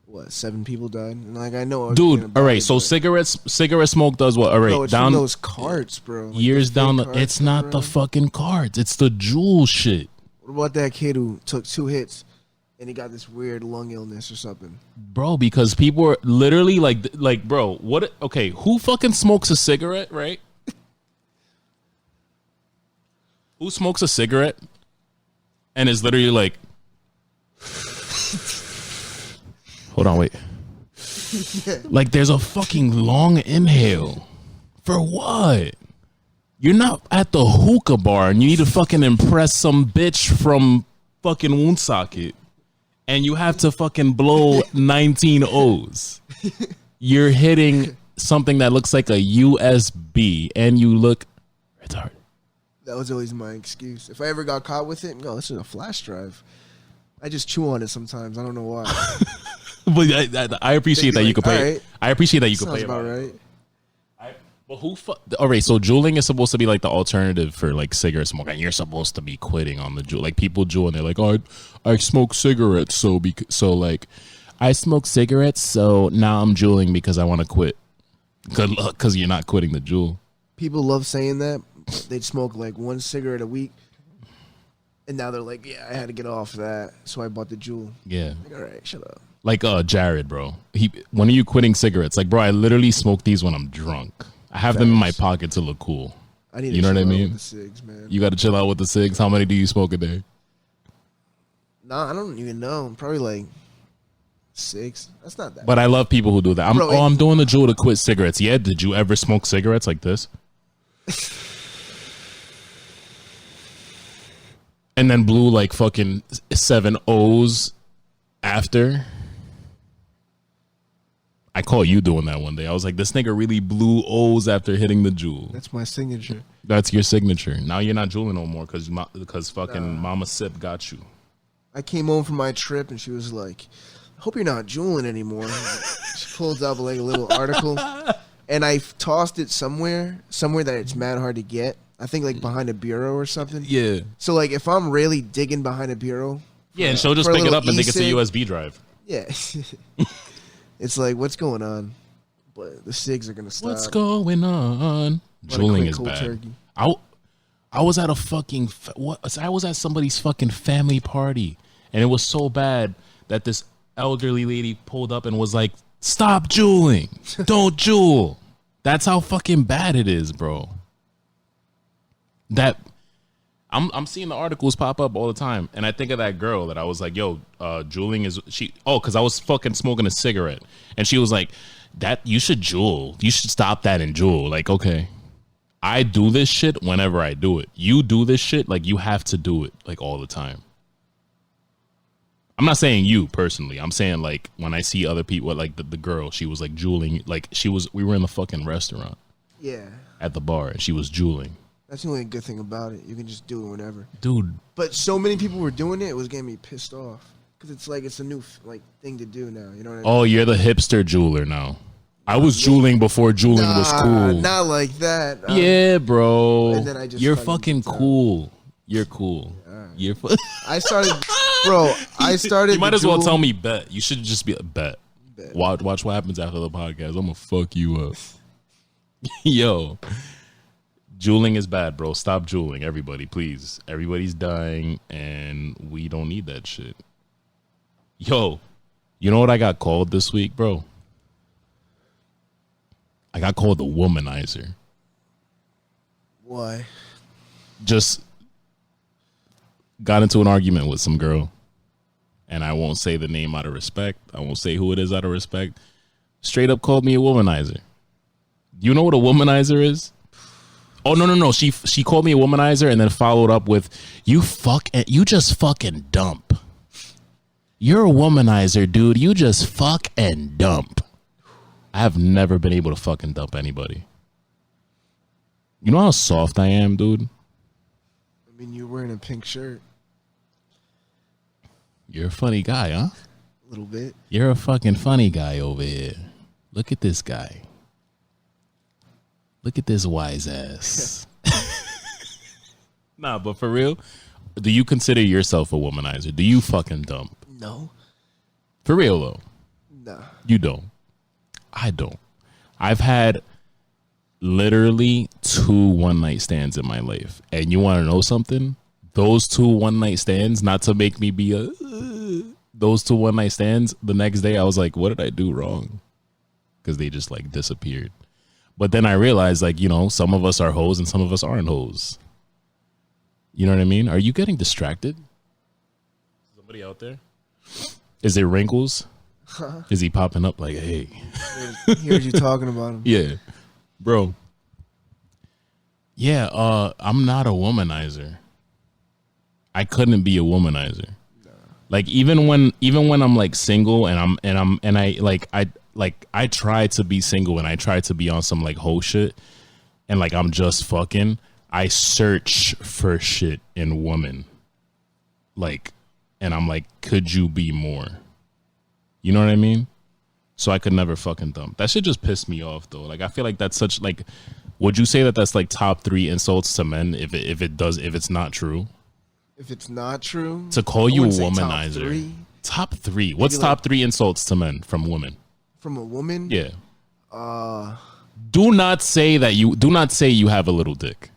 B: What, 7 people died? And like, I know. I was
A: Dude,
B: thinking
A: all
B: about
A: right.
B: it,
A: So
B: but-
A: cigarette smoke does what? All right,
B: Bro, it's
A: down
B: from those carts, bro. Like
A: years
B: those
A: down
B: fake
A: the.
B: carts
A: It's not the
B: around.
A: fucking cards. It's the Juul shit,
B: What about that kid who took 2 hits and he got this weird lung illness or something?
A: bro. Because people are literally like, bro. What? Okay, who fucking smokes a cigarette, right? Who smokes a cigarette and is literally like, hold on, wait. Like, there's a fucking long inhale. For what? You're not at the hookah bar and you need to fucking impress some bitch from fucking Woonsocket and you have to fucking blow 19 O's. You're hitting something that looks like a USB and you look retarded.
B: That was always my excuse. If I ever got caught with it, no, this is a flash drive. I just chew on it sometimes. I don't know why.
A: But I appreciate
B: They'd
A: that
B: be
A: you could
B: like,
A: play.
B: "Alright,
A: I appreciate that you could
B: sounds
A: play
B: about
A: about
B: right.
A: it. But all right, so juuling is supposed to be like the alternative for like cigarette smoke, and you're supposed to be quitting on the juul. Like people juul and they're like, "Oh, I smoke cigarettes, so like I smoke cigarettes, so now I'm juuling because I want to quit." Good luck, because you're not quitting the juul.
B: People love saying that. They'd smoke like 1 cigarette a week. And now they're like, yeah, I had to get off that. So I bought the Juul.
A: Yeah,
B: Like, all right, shut up.
A: like Jared, bro. When are you quitting cigarettes? Like, bro, I literally smoke these when I'm drunk. I have them in my pocket to look cool.
B: I need
A: You
B: to
A: know what I
B: chill out
A: mean?
B: with the cigs, man.
A: You got to chill out with the cigs. How many do you smoke a day?
B: Nah, I don't even know. Probably like 6. That's not that.
A: But I love people who do that.
B: Bro,
A: I'm doing the Juul to quit cigarettes. Yeah, did you ever smoke cigarettes like this? And then blew like fucking 7 O's after? I call you doing that one day. I was like, this nigga really blew O's after hitting the Juul.
B: That's my signature.
A: That's your signature. Now you're not juuling no more because fucking Mama Sip got you.
B: I came home from my trip and she was like, I hope you're not Juuling anymore. She pulled up like a little article and I've tossed it somewhere that it's mad hard to get. I think like behind a bureau or something.
A: Yeah.
B: So like if I'm really digging behind a bureau,
A: Yeah, and she'll just pick it up and think it's a USB drive.
B: Yeah. It's like, what's going on? But the cigs are gonna stop.
A: What's going on? Juuling is bad.
B: Turkey.
A: I was at a fucking I was at somebody's fucking family party, and it was so bad that this elderly lady pulled up and was like, "Stop juuling! Don't juul!" That's how fucking bad it is, bro. That I'm seeing the articles pop up all the time, and I think of that girl that I was like, "Yo, juuling is she?" Oh, because I was fucking smoking a cigarette, and she was like, "That you should juul. You should stop that and juul." Like, okay. I do this shit whenever I do it. You do this shit, like, you have to do it, like, all the time. I'm not saying you personally. I'm saying, like, when I see other people, like, the girl, she was, like, juuling. Like, we were in the fucking restaurant.
B: Yeah.
A: At the bar, and she was juuling.
B: That's the only good thing about it. You can just do it whenever.
A: Dude.
B: But so many people were doing it, it was getting me pissed off. Because it's like, it's a new, like, thing to do now. You know what I mean?
A: Oh, you're the hipster jeweler now. I was juuling before juuling was cool.
B: Not like that.
A: Yeah, bro.
B: And then I just
A: You're fucking cool. You're cool.
B: Right.
A: You're
B: I started, bro. I started.
A: You might as well tell me bet. You should just be a bet. Watch what happens after the podcast. I'm gonna fuck you up. Yo, juuling is bad, bro. Stop juuling, everybody, please. Everybody's dying, and we don't need that shit. Yo, you know what I got called this week, bro? I got called the Womanizer.
B: Why?
A: Just got into an argument with some girl, and I won't say the name out of respect. I won't say who it is out of respect. Straight up called me a womanizer. You know what a womanizer is? Oh, no. She called me a womanizer and then followed up with, you just fucking dump. You're a womanizer, dude. You just fuck and dump. I have never been able to fucking dump anybody. You know how soft I am, dude?
B: I mean, you're wearing a pink shirt.
A: You're a funny guy, huh?
B: A little bit.
A: You're a fucking funny guy over here. Look at this guy. Look at this wise ass. Nah, but for real, do you consider yourself a womanizer? Do you fucking dump?
B: No.
A: For real, though?
B: Nah.
A: You don't. I don't. I've had literally 2 one-night stands in my life. And you want to know something? Those 2 one-night stands, not to make me be those 2 one-night stands, the next day I was like, what did I do wrong? Because they just, like, disappeared. But then I realized, like, you know, some of us are hoes and some of us aren't hoes. You know what I mean? Are you getting distracted? Somebody out there? Is it wrinkles? Is he popping up like, hey?
B: Here's you talking about him.
A: Yeah. Bro. Yeah, I'm not a womanizer. I couldn't be a womanizer. No. Like even when I'm like single and I try to be single and I try to be on some like hoe shit and like I'm just fucking, I search for shit in women. Like, and I'm like, could you be more? You know what I mean? So I could never fucking dump. That shit just pissed me off though. Like I feel like that's such like, would you say that that's like top 3 insults to men if it's not true?
B: If it's not true,
A: to call you a womanizer. Top 3. What's top 3 insults to men from women? From
B: a woman?
A: Yeah. Do not say you have a little dick.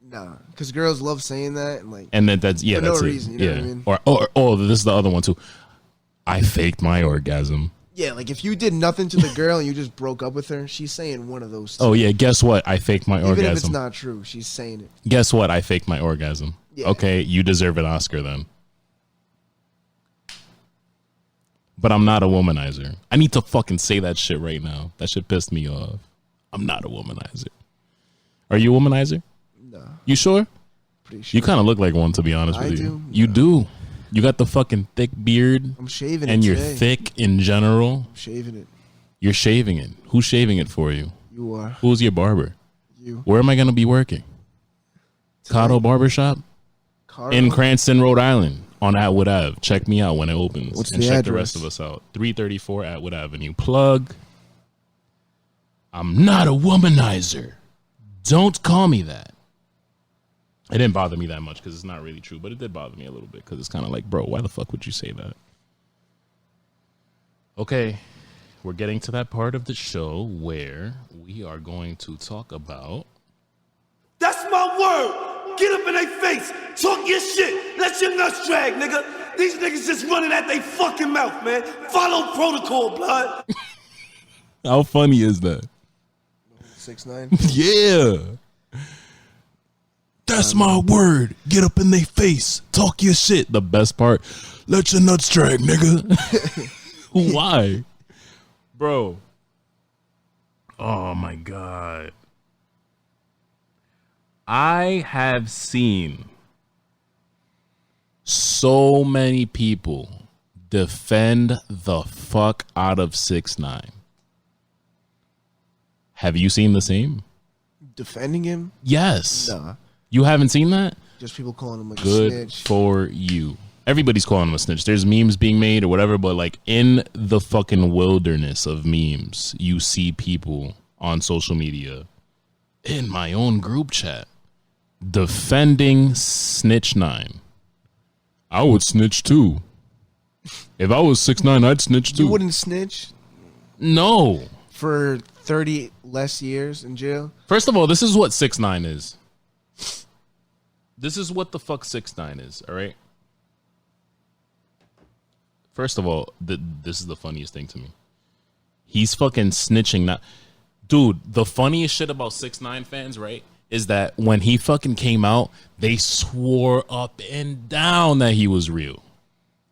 B: Nah, because girls love saying that and like.
A: And then that's
B: for
A: that's
B: no
A: it.
B: Reason, you know what I mean?
A: Or this is the other one too. I faked my orgasm.
B: Yeah, like if you did nothing to the girl and you just broke up with her, she's saying one of those 2.
A: Oh yeah, guess what? I faked my orgasm.
B: Even if it's not true, she's saying it.
A: Guess what? I faked my orgasm. Yeah. Okay, you deserve an Oscar then. But I'm not a womanizer. I need to fucking say that shit right now. That shit pissed me off. I'm not a womanizer. Are you a womanizer?
B: No.
A: You sure?
B: Pretty sure.
A: You kind of look like one, to be honest with you.
B: Do.
A: You do. You got the fucking thick beard.
B: I'm shaving
A: and
B: it
A: you're
B: today.
A: thick in general.
B: I'm shaving it.
A: You're shaving it. Who's shaving it for you?
B: You are.
A: Who's your barber?
B: You.
A: Where am I going to be working? Cotto Barbershop? In Cranston, Rhode Island, on Atwood Ave. Check me out when it opens.
B: What's
A: and
B: the
A: check
B: address?
A: the rest of us out. 334 Atwood Avenue. Plug. I'm not a womanizer. Don't call me that. It didn't bother me that much because it's not really true, but it did bother me a little bit because it's kind of like, bro, why the fuck would you say that? Okay, we're getting to that part of the show where we are going to talk about...
C: That's my word. Get up in their face. Talk your shit. Let your nuts drag, nigga. These niggas just running at they fucking mouth, man. Follow protocol, blood.
A: How funny is that?
B: 6ix9ine.
A: Yeah. That's my word. Get up in their face. Talk your shit. The best part. Let your nuts drag, nigga. Why? Bro. Oh my God. I have seen so many people defend the fuck out of 6ix9ine. Have you seen the same?
B: Defending him?
A: Yes.
B: Nah.
A: You haven't seen that?
B: Just people calling him like
A: Good
B: a snitch.
A: for you. Everybody's calling him a snitch. There's memes being made or whatever, but like in the fucking wilderness of memes, you see people on social media, in my own group chat, defending Snitch9. I would snitch too. If I was 6ix9ine, I'd snitch too.
B: You wouldn't snitch
A: No.
B: for 30 less years in jail?
A: First of all, this is what 6ix9ine is. This is what the fuck 6ix9ine is, all right? First of all, this is the funniest thing to me. He's fucking snitching now. Dude, the funniest shit about 6ix9ine fans, right, is that when he fucking came out, they swore up and down that he was real.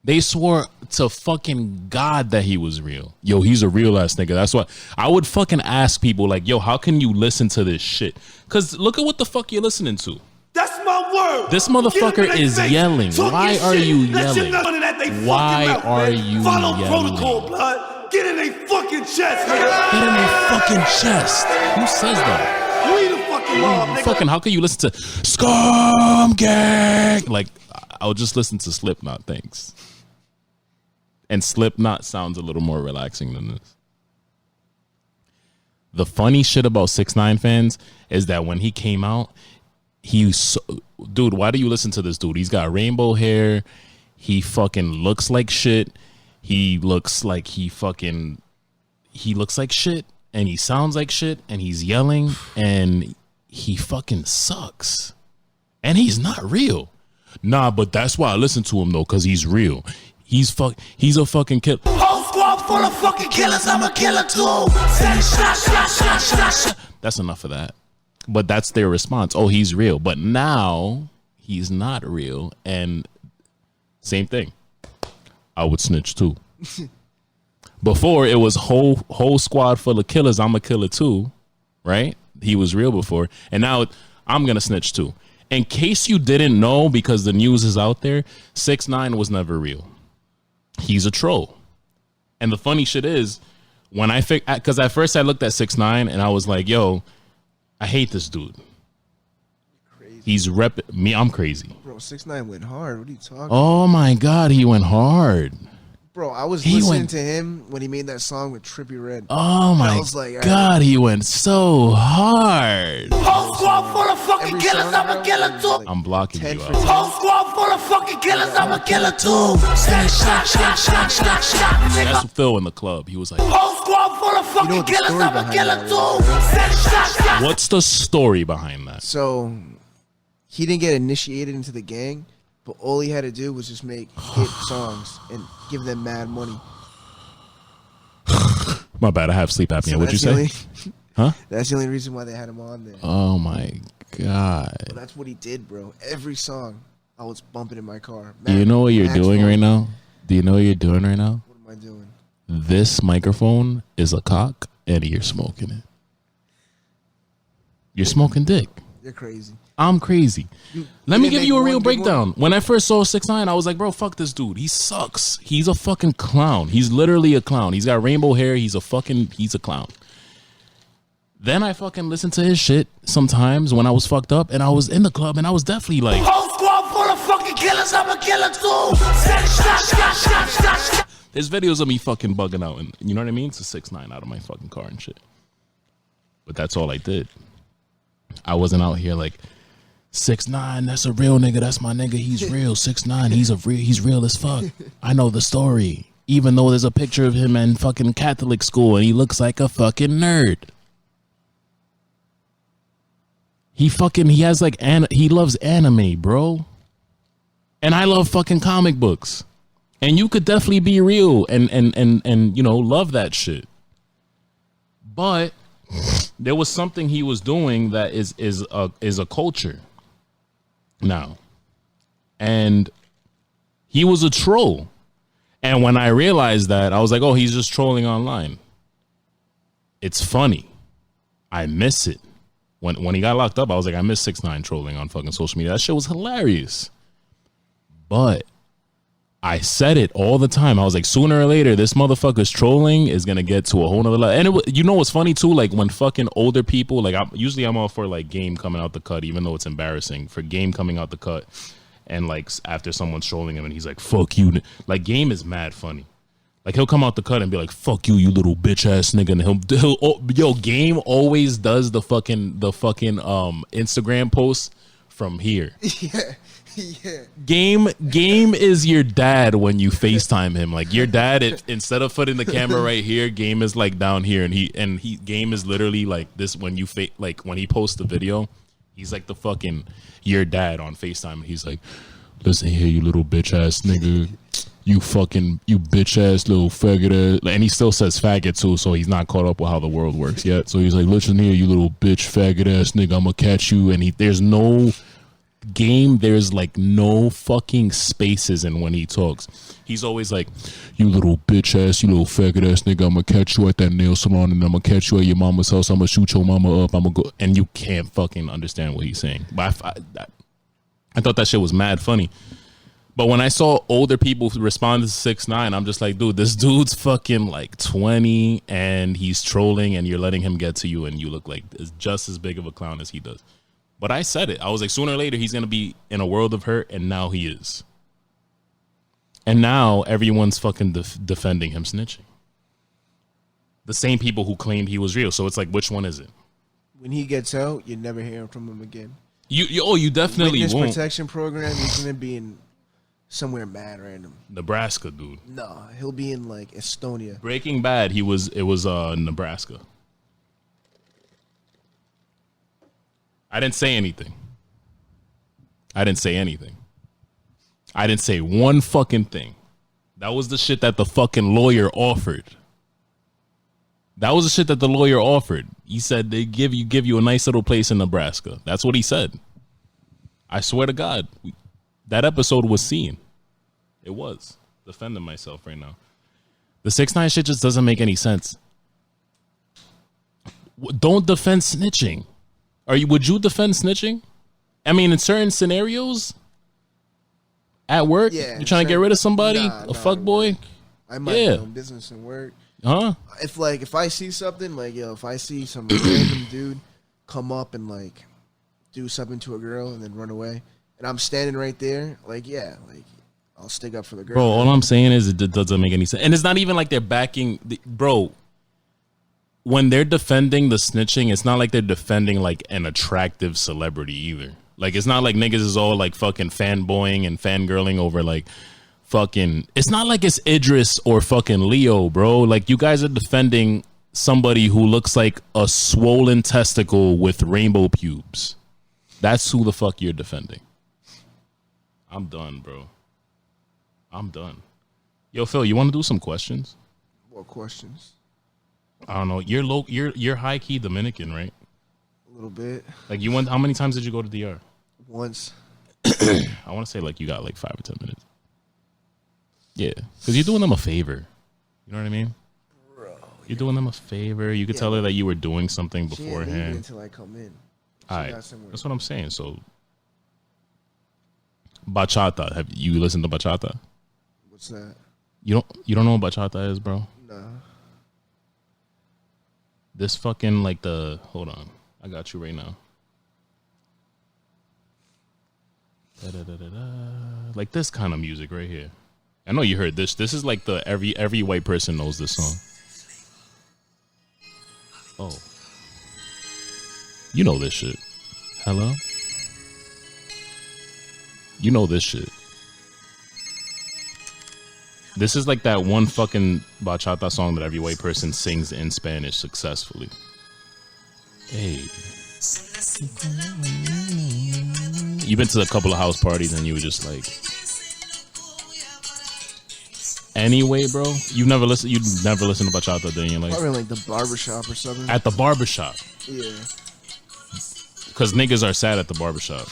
A: They swore to fucking God that he was real. Yo, he's a real ass nigga. That's why I would fucking ask people like, yo, how can you listen to this shit? Because look at what the fuck you're listening to.
C: That's my word.
A: This motherfucker is yelling. Why are you yelling? Why are you
C: Follow
A: yelling?
C: protocol, blood. Get in their fucking chest, nigga.
A: Get in their fucking chest. Who says that?
C: We the fucking mob, nigga.
A: Fucking, how can you listen to Scum Gang? Like, I'll just listen to Slipknot, thanks. And Slipknot sounds a little more relaxing than this. The funny shit about 6ix9ine fans is that when he came out, dude, why do you listen to this dude? He's got rainbow hair. He fucking looks like shit. He looks like he looks like shit, and he sounds like shit, and he's yelling, and he fucking sucks. And he's not real. Nah, but that's why I listen to him though, cause he's real. He's a fucking killer.
C: Whole squad full of fucking killers. I'm a killer too. Shot.
A: That's enough of that. But that's their response. Oh, he's real. But now he's not real. And same thing. I would snitch too. Before it was whole squad full of killers. I'm a killer too. Right? He was real before. And now I'm going to snitch too. In case you didn't know, because the news is out there, 6ix9ine was never real. He's a troll. And the funny shit is, when because at first I looked at 6ix9ine and I was like, yo, I hate this dude.
B: Crazy.
A: He's me. I'm crazy.
B: Bro, 6ix9ine went hard. What are you talking
A: Oh my God, he went hard.
B: Bro, I was listening to him when he made that song with Trippie Redd.
A: Oh my God, he went so hard.
C: Whole squad full of fucking
B: Every
C: killers.
B: song,
C: I'm a
B: bro,
C: killer
B: was
C: too.
B: like
A: I'm blocking
B: 10
A: you
B: for
A: out.
B: 10.
C: Whole squad full of fucking killers. I'm a killer too. Shot.
A: That's Phil in the club. He was like,
C: Whole squad full of
B: You know
C: fucking
B: what the
C: killers.
B: story
C: I'm a
B: behind
C: killer
B: that
C: too. Shot.
A: what's the story behind that?
B: So he didn't get initiated into the gang, but all he had to do was just make hit songs and give them mad money.
A: My bad, I have sleep apnea.
B: So
A: What'd you
B: that's
A: say? Huh?
B: That's the only reason why they had him on there.
A: Oh my God.
B: But that's what he did, bro. Every song, I was bumping in my car.
A: Do you know what you're
B: Max
A: doing
B: volume.
A: right now? Do you know what you're doing right now?
B: What am I doing?
A: This microphone is a cock and you're smoking it. You're smoking dick.
B: You're crazy.
A: I'm crazy. Let
B: you
A: me
B: didn't
A: give
B: make
A: you a
B: one
A: real
B: good
A: breakdown. When I first saw 6ix9ine, I was like, bro, fuck this dude. He sucks. He's a fucking clown. He's literally a clown. He's got rainbow hair. He's a clown. Then I fucking listened to his shit sometimes when I was fucked up and I was in the club and I was definitely like,
C: Whole squad full of fucking killers. I'm a killer too. Shot.
A: there's videos of me fucking bugging out and you know what I mean? It's a 6ix9ine out of my fucking car and shit. But that's all I did. I wasn't out here like 6ix9ine. That's a real nigga. That's my nigga. He's real. 6ix9ine. He's real as fuck. I know the story. Even though there's a picture of him in fucking Catholic school and he looks like a fucking nerd. He has like he loves anime, bro. And I love fucking comic books. And you could definitely be real and you know, love that shit. But there was something he was doing that is a culture now. And he was a troll. And when I realized that, I was like, oh, he's just trolling online. It's funny. I miss it. When he got locked up, I was like, I miss 6ix9ine trolling on fucking social media. That shit was hilarious. But I said it all the time. I was like, sooner or later, this motherfucker's trolling is gonna get to a whole nother level. And you know what's funny too? Like when fucking older people, like I'm all for like Game coming out the cut, even though it's embarrassing for Game coming out the cut, and like after someone's trolling him and he's like, "Fuck you," like Game is mad funny. Like he'll come out the cut and be like, "Fuck you, you little bitch ass nigga," and he'll Game always does the fucking Instagram post from here.
B: Yeah. Yeah.
A: Game is your dad when you FaceTime him. Like your dad, instead of putting the camera right here, Game is like down here, and he Game is literally like this when you like when he posts the video, he's like the fucking your dad on FaceTime, and he's like, "Listen here, you little bitch ass nigga, you bitch ass little faggot ass," and he still says faggot too, so he's not caught up with how the world works yet. So he's like, "Listen here, you little bitch faggot ass nigga, I'm gonna catch you," and there's no Game, there's like no fucking spaces in when he talks. He's always like, "You little bitch ass, you little faggot ass nigga, I'm gonna catch you at that nail salon and I'm gonna catch you at your mama's house. I'm gonna shoot your mama up. I'm gonna go," and you can't fucking understand what he's saying. But I thought that shit was mad funny. But when I saw older people respond to 6ix9ine, I'm just like, dude, this dude's fucking like 20 and he's trolling and you're letting him get to you and you look like just as big of a clown as he does. But I said it. I was like, sooner or later, he's going to be in a world of hurt, and now he is. And now everyone's fucking defending him snitching. The same people who claimed he was real. So it's like, which one is it?
B: When he gets out, you never hear from him again.
A: You definitely
B: Witness
A: won't.
B: protection program, he's going to be in somewhere mad random.
A: Nebraska, dude.
B: No, he'll be in like Estonia.
A: Breaking Bad, it was Nebraska. I didn't say anything. I didn't say one fucking thing. That was the shit that the fucking lawyer offered. He said they give you a nice little place in Nebraska. That's what he said. I swear to God, that episode was seen. It was. Defending myself right now. The 6ix9ine shit just doesn't make any sense. Don't defend snitching. Would you defend snitching? I mean, in certain scenarios, at work, you're trying to get rid of somebody, a fuck boy.
B: I might have my own business and work.
A: Huh?
B: If I see something like, if I see some random dude come up and like do something to a girl and then run away, and I'm standing right there, I'll stick up for the girl.
A: Bro, all I'm saying is it doesn't make any sense, and it's not even like they're backing, bro. When they're defending the snitching, it's not like they're defending like an attractive celebrity either. Like it's not like niggas is all like fucking fanboying and fangirling over like fucking. It's not like it's Idris or fucking Leo, bro. Like you guys are defending somebody who looks like a swollen testicle with rainbow pubes. That's who the fuck you're defending. I'm done, bro. I'm done. Yo, Phil, you want to do some questions?
B: What questions?
A: I don't know. You're high key Dominican, right?
B: A little bit.
A: Like you went. How many times did you go to DR?
B: Once.
A: I want to say like you got like 5 or 10 minutes. Yeah, because you're doing them a favor. You know what I mean?
B: Bro,
A: you're doing them a favor. You could tell her that you were doing something beforehand.
B: She ain't leaving until I come in.
A: All right, that's what I'm saying. So, bachata. Have you listened to bachata?
B: What's that?
A: You don't know what bachata is, bro?
B: No.
A: This fucking like the hold on, I got you right now. Like this kind of music right here. I know you heard this. This is like the every white person knows this song. Oh. You know this shit. Hello? You know this shit. This is like that one fucking bachata song that every white person sings in Spanish successfully. Hey. You've been to a couple of house parties and you were just like... Anyway, bro, you've never listened to bachata, then you're like...
B: Probably like the barbershop or something.
A: At the barbershop.
B: Yeah.
A: Because niggas are sad at the barbershop.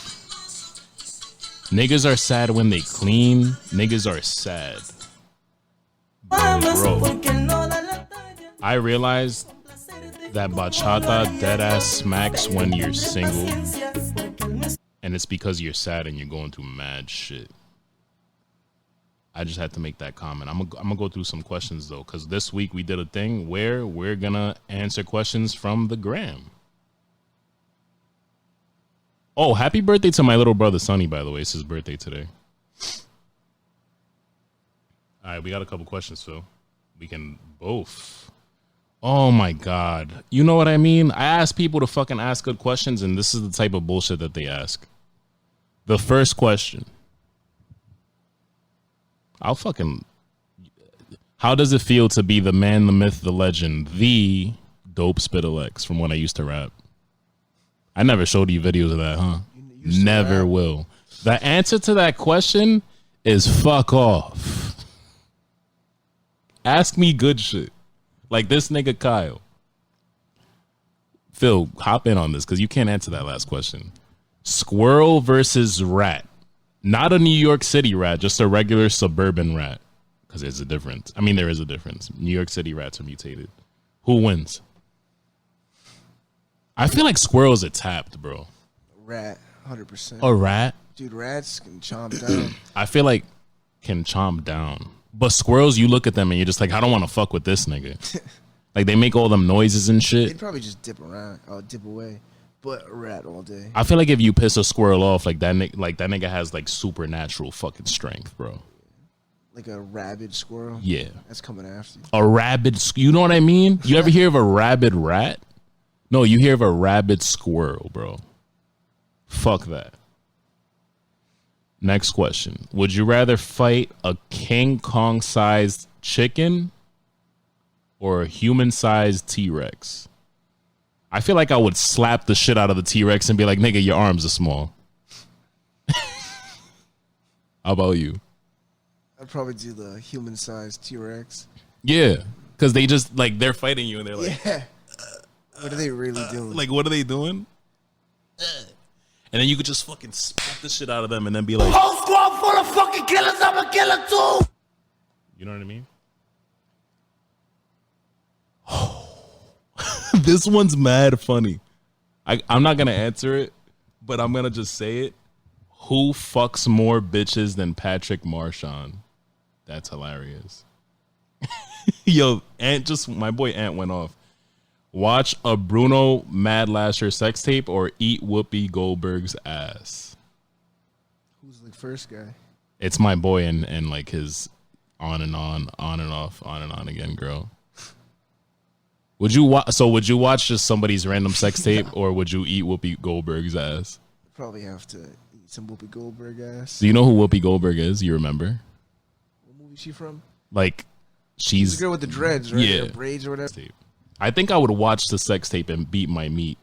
A: Niggas are sad when they clean. Niggas are sad. Bro, I realized that bachata deadass smacks when you're single. And it's because you're sad and you're going through mad shit. I just had to make that comment. I'm gonna go through some questions though, because this week we did a thing where we're gonna answer questions from the gram. Oh, happy birthday to my little brother Sonny, by the way. It's his birthday today. All right, we got a couple questions, Phil. We can both. Oh my God. You know what I mean? I ask people to fucking ask good questions, and this is the type of bullshit that they ask. The first question. How does it feel to be the man, the myth, the legend, the Dope Spittle X from when I used to rap? I never showed you videos of that, huh? Never will. The answer to that question is fuck off. Ask me good shit. Like this nigga Kyle. Phil, hop in on this because you can't answer that last question. Squirrel versus rat. Not a New York City rat, just a regular suburban rat. Because there's a difference. I mean, there is a difference. New York City rats are mutated. Who wins? I feel like squirrels are tapped, bro.
B: Rat, 100%.
A: A rat?
B: Dude, rats can chomp down.
A: I feel like can chomp down. But squirrels, you look at them and you're just like, I don't want to fuck with this nigga. Like, they make all them noises and shit.
B: They'd probably just dip away. But a rat all day.
A: I feel like if you piss a squirrel off, that nigga has like supernatural fucking strength, bro.
B: Like a rabid squirrel?
A: Yeah.
B: That's coming after you.
A: A rabid, you know what I mean? You ever hear of a rabid rat? No, you hear of a rabid squirrel, bro. Fuck that. Next question. Would you rather fight a King Kong-sized chicken or a human-sized T-Rex? I feel like I would slap the shit out of the T-Rex and be like, nigga, your arms are small. How about you?
B: I'd probably do the human-sized T-Rex.
A: Yeah, because they just, like, they're fighting you and they're like...
B: Yeah. What are they really doing?
A: Like, what are they doing? And then you could just fucking slap the shit out of them and then be like...
C: Whole squad full of fucking killers, I'm a killer too!
A: You know what I mean? This one's mad funny. I'm not going to answer it, but I'm going to just say it. Who fucks more bitches than Patrick Marchand? That's hilarious. Yo, my boy Ant went off. Watch a Bruno Mad Lasher sex tape or eat Whoopi Goldberg's ass.
B: Who's the first guy?
A: It's my boy and like his on and on and off, on and on again, girl. Would you watch just somebody's random sex tape or would you eat Whoopi Goldberg's ass?
B: Probably have to eat some Whoopi Goldberg ass.
A: Do you know who Whoopi Goldberg is? You remember?
B: What movie is she from?
A: Like, she's
B: the girl with the dreads, right?
A: Yeah.
B: Or braids or whatever.
A: I think I would watch the sex tape and beat my meat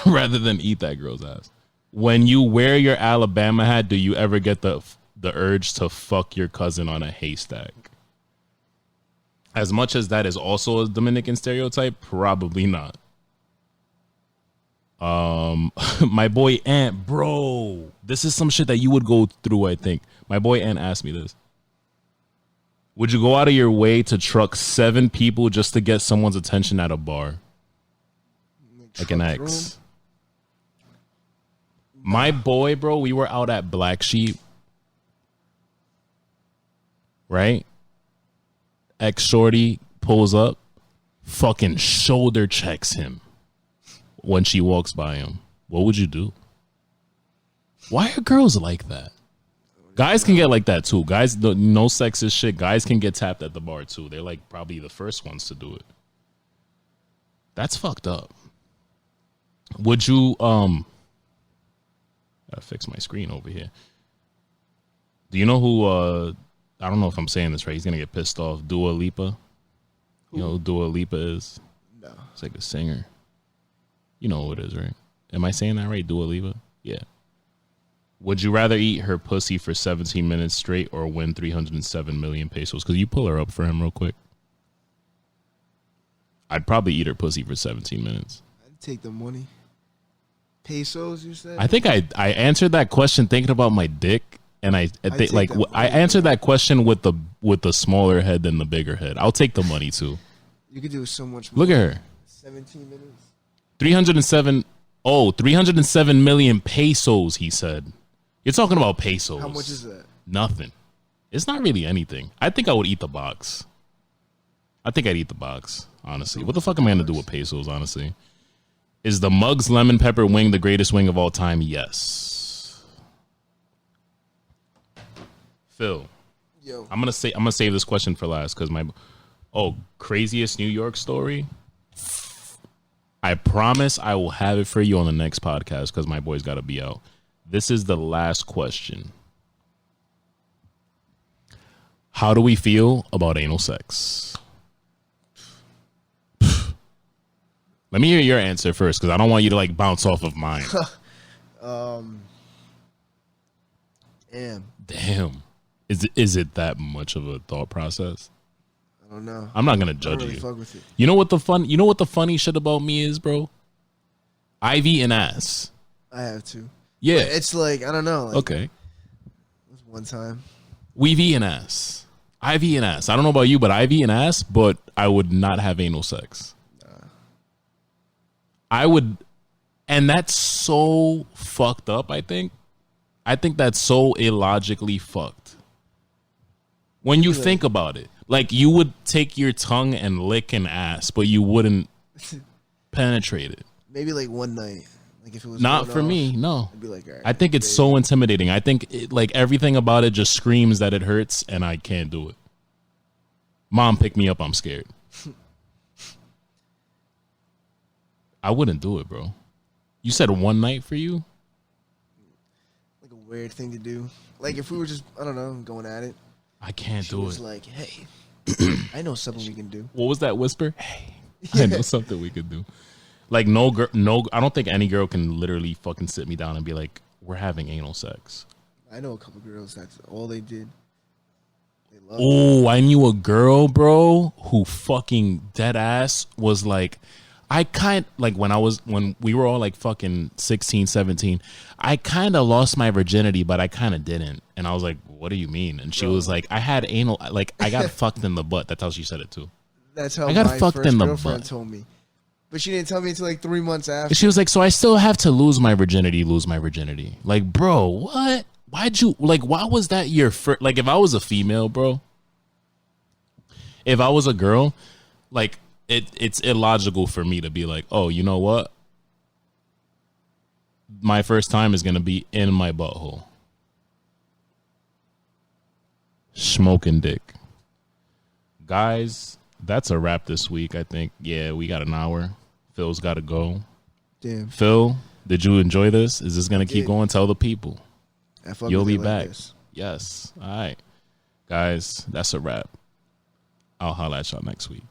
A: rather than eat that girl's ass. When you wear your Alabama hat, do you ever get the urge to fuck your cousin on a haystack? As much as that is also a Dominican stereotype, probably not. My boy Ant, bro, this is some shit that you would go through, I think. My boy Ant asked me this. Would you go out of your way to truck 7 people just to get someone's attention at a bar? Like an ex. My boy, bro, we were out at Black Sheep. Right? Ex shorty pulls up, fucking shoulder checks him when she walks by him. What would you do? Why are girls like that? Guys can get like that too. Guys, no sexist shit. Guys can get tapped at the bar too. They're like probably the first ones to do it. That's fucked up. Would you gotta fix my screen over here. Do you know who I don't know if I'm saying this right, he's gonna get pissed off. Dua Lipa. You know who Dua Lipa is?
B: No.
A: It's like a singer. You know who it is, right? Am I saying that right? Dua Lipa? Yeah. Would you rather eat her pussy for 17 minutes straight or win 307 million pesos? Because you pull her up for him real quick. I'd probably eat her pussy for 17 minutes.
B: I'd take the money. Pesos, you said?
A: I think I answered that question thinking about my dick, and I think like I answered that question with the smaller head than the bigger head. I'll take the money too.
B: You could do so much more.
A: Look at her.
B: 17 minutes.
A: 307 million pesos, he said. You're talking about pesos.
B: How much is that?
A: Nothing. It's not really anything. I think I would eat the box. I think I'd eat the box, honestly. What the fuck am I going to do with pesos, honestly? Is the Muggs lemon pepper wing the greatest wing of all time? Yes. Phil.
B: Yo.
A: I'm gonna save this question for last because craziest New York story. I promise I will have it for you on the next podcast because my boy's got to be out. This is the last question. How do we feel about anal sex? Let me hear your answer first, because I don't want you to like bounce off of mine. Damn. Is it that much of a thought process?
B: I don't know.
A: I'm not gonna judge
B: really
A: you.
B: Fuck with it.
A: You know what the funny shit about me is, bro? IV and ass.
B: I have to.
A: Yeah.
B: But it's like, I don't know. Like,
A: okay.
B: It was one time.
A: We've eaten ass. IV and ass. I don't know about you, but I've eaten ass, but I would not have anal sex. I would, and that's so fucked up, I think. I think that's so illogically fucked. When you think about it, like you would take your tongue and lick an ass, but you wouldn't penetrate it.
B: Maybe like one night. Like if it was
A: not for me, no.
B: I'd be like, all right,
A: I think it's so intimidating. I think like everything about it just screams that it hurts and I can't do it. Mom, pick me up. I'm scared. I wouldn't do it, bro. You said one night for you?
B: Like a weird thing to do. Like if we were just, I don't know, going at it.
A: I can't do it.
B: She was like, hey, I know something we can do.
A: What was that whisper? Hey, I know something we could do. Like no, I don't think any girl can literally fucking sit me down and be like, we're having anal sex.
B: I know a couple girls, that's all they did.
A: Oh, I knew a girl, bro, who fucking dead ass was like, when we were all like fucking 16, 17, I kind of lost my virginity, but I kind of didn't. And I was like, what do you mean? And she was like, I had anal, like I got fucked in the butt. That's how she said it too.
B: That's how
A: I got
B: my
A: fucked
B: first
A: in the
B: girlfriend
A: butt.
B: told me. But she didn't tell me until like 3 months after.
A: She was like, so I still have to lose my virginity. Like, bro, what? Why was that your first? Like, if I was a female, bro, if I was a girl, like, it's illogical for me to be like, oh, you know what? My first time is going to be in my butthole. Smoking dick. Guys, that's a wrap this week, I think. Yeah, we got an hour. Phil's got to go.
B: Damn.
A: Phil, did you enjoy this? Is this going to keep going? Tell the people. You'll be back. Yes. All right. Guys, that's a wrap. I'll holler at y'all next week.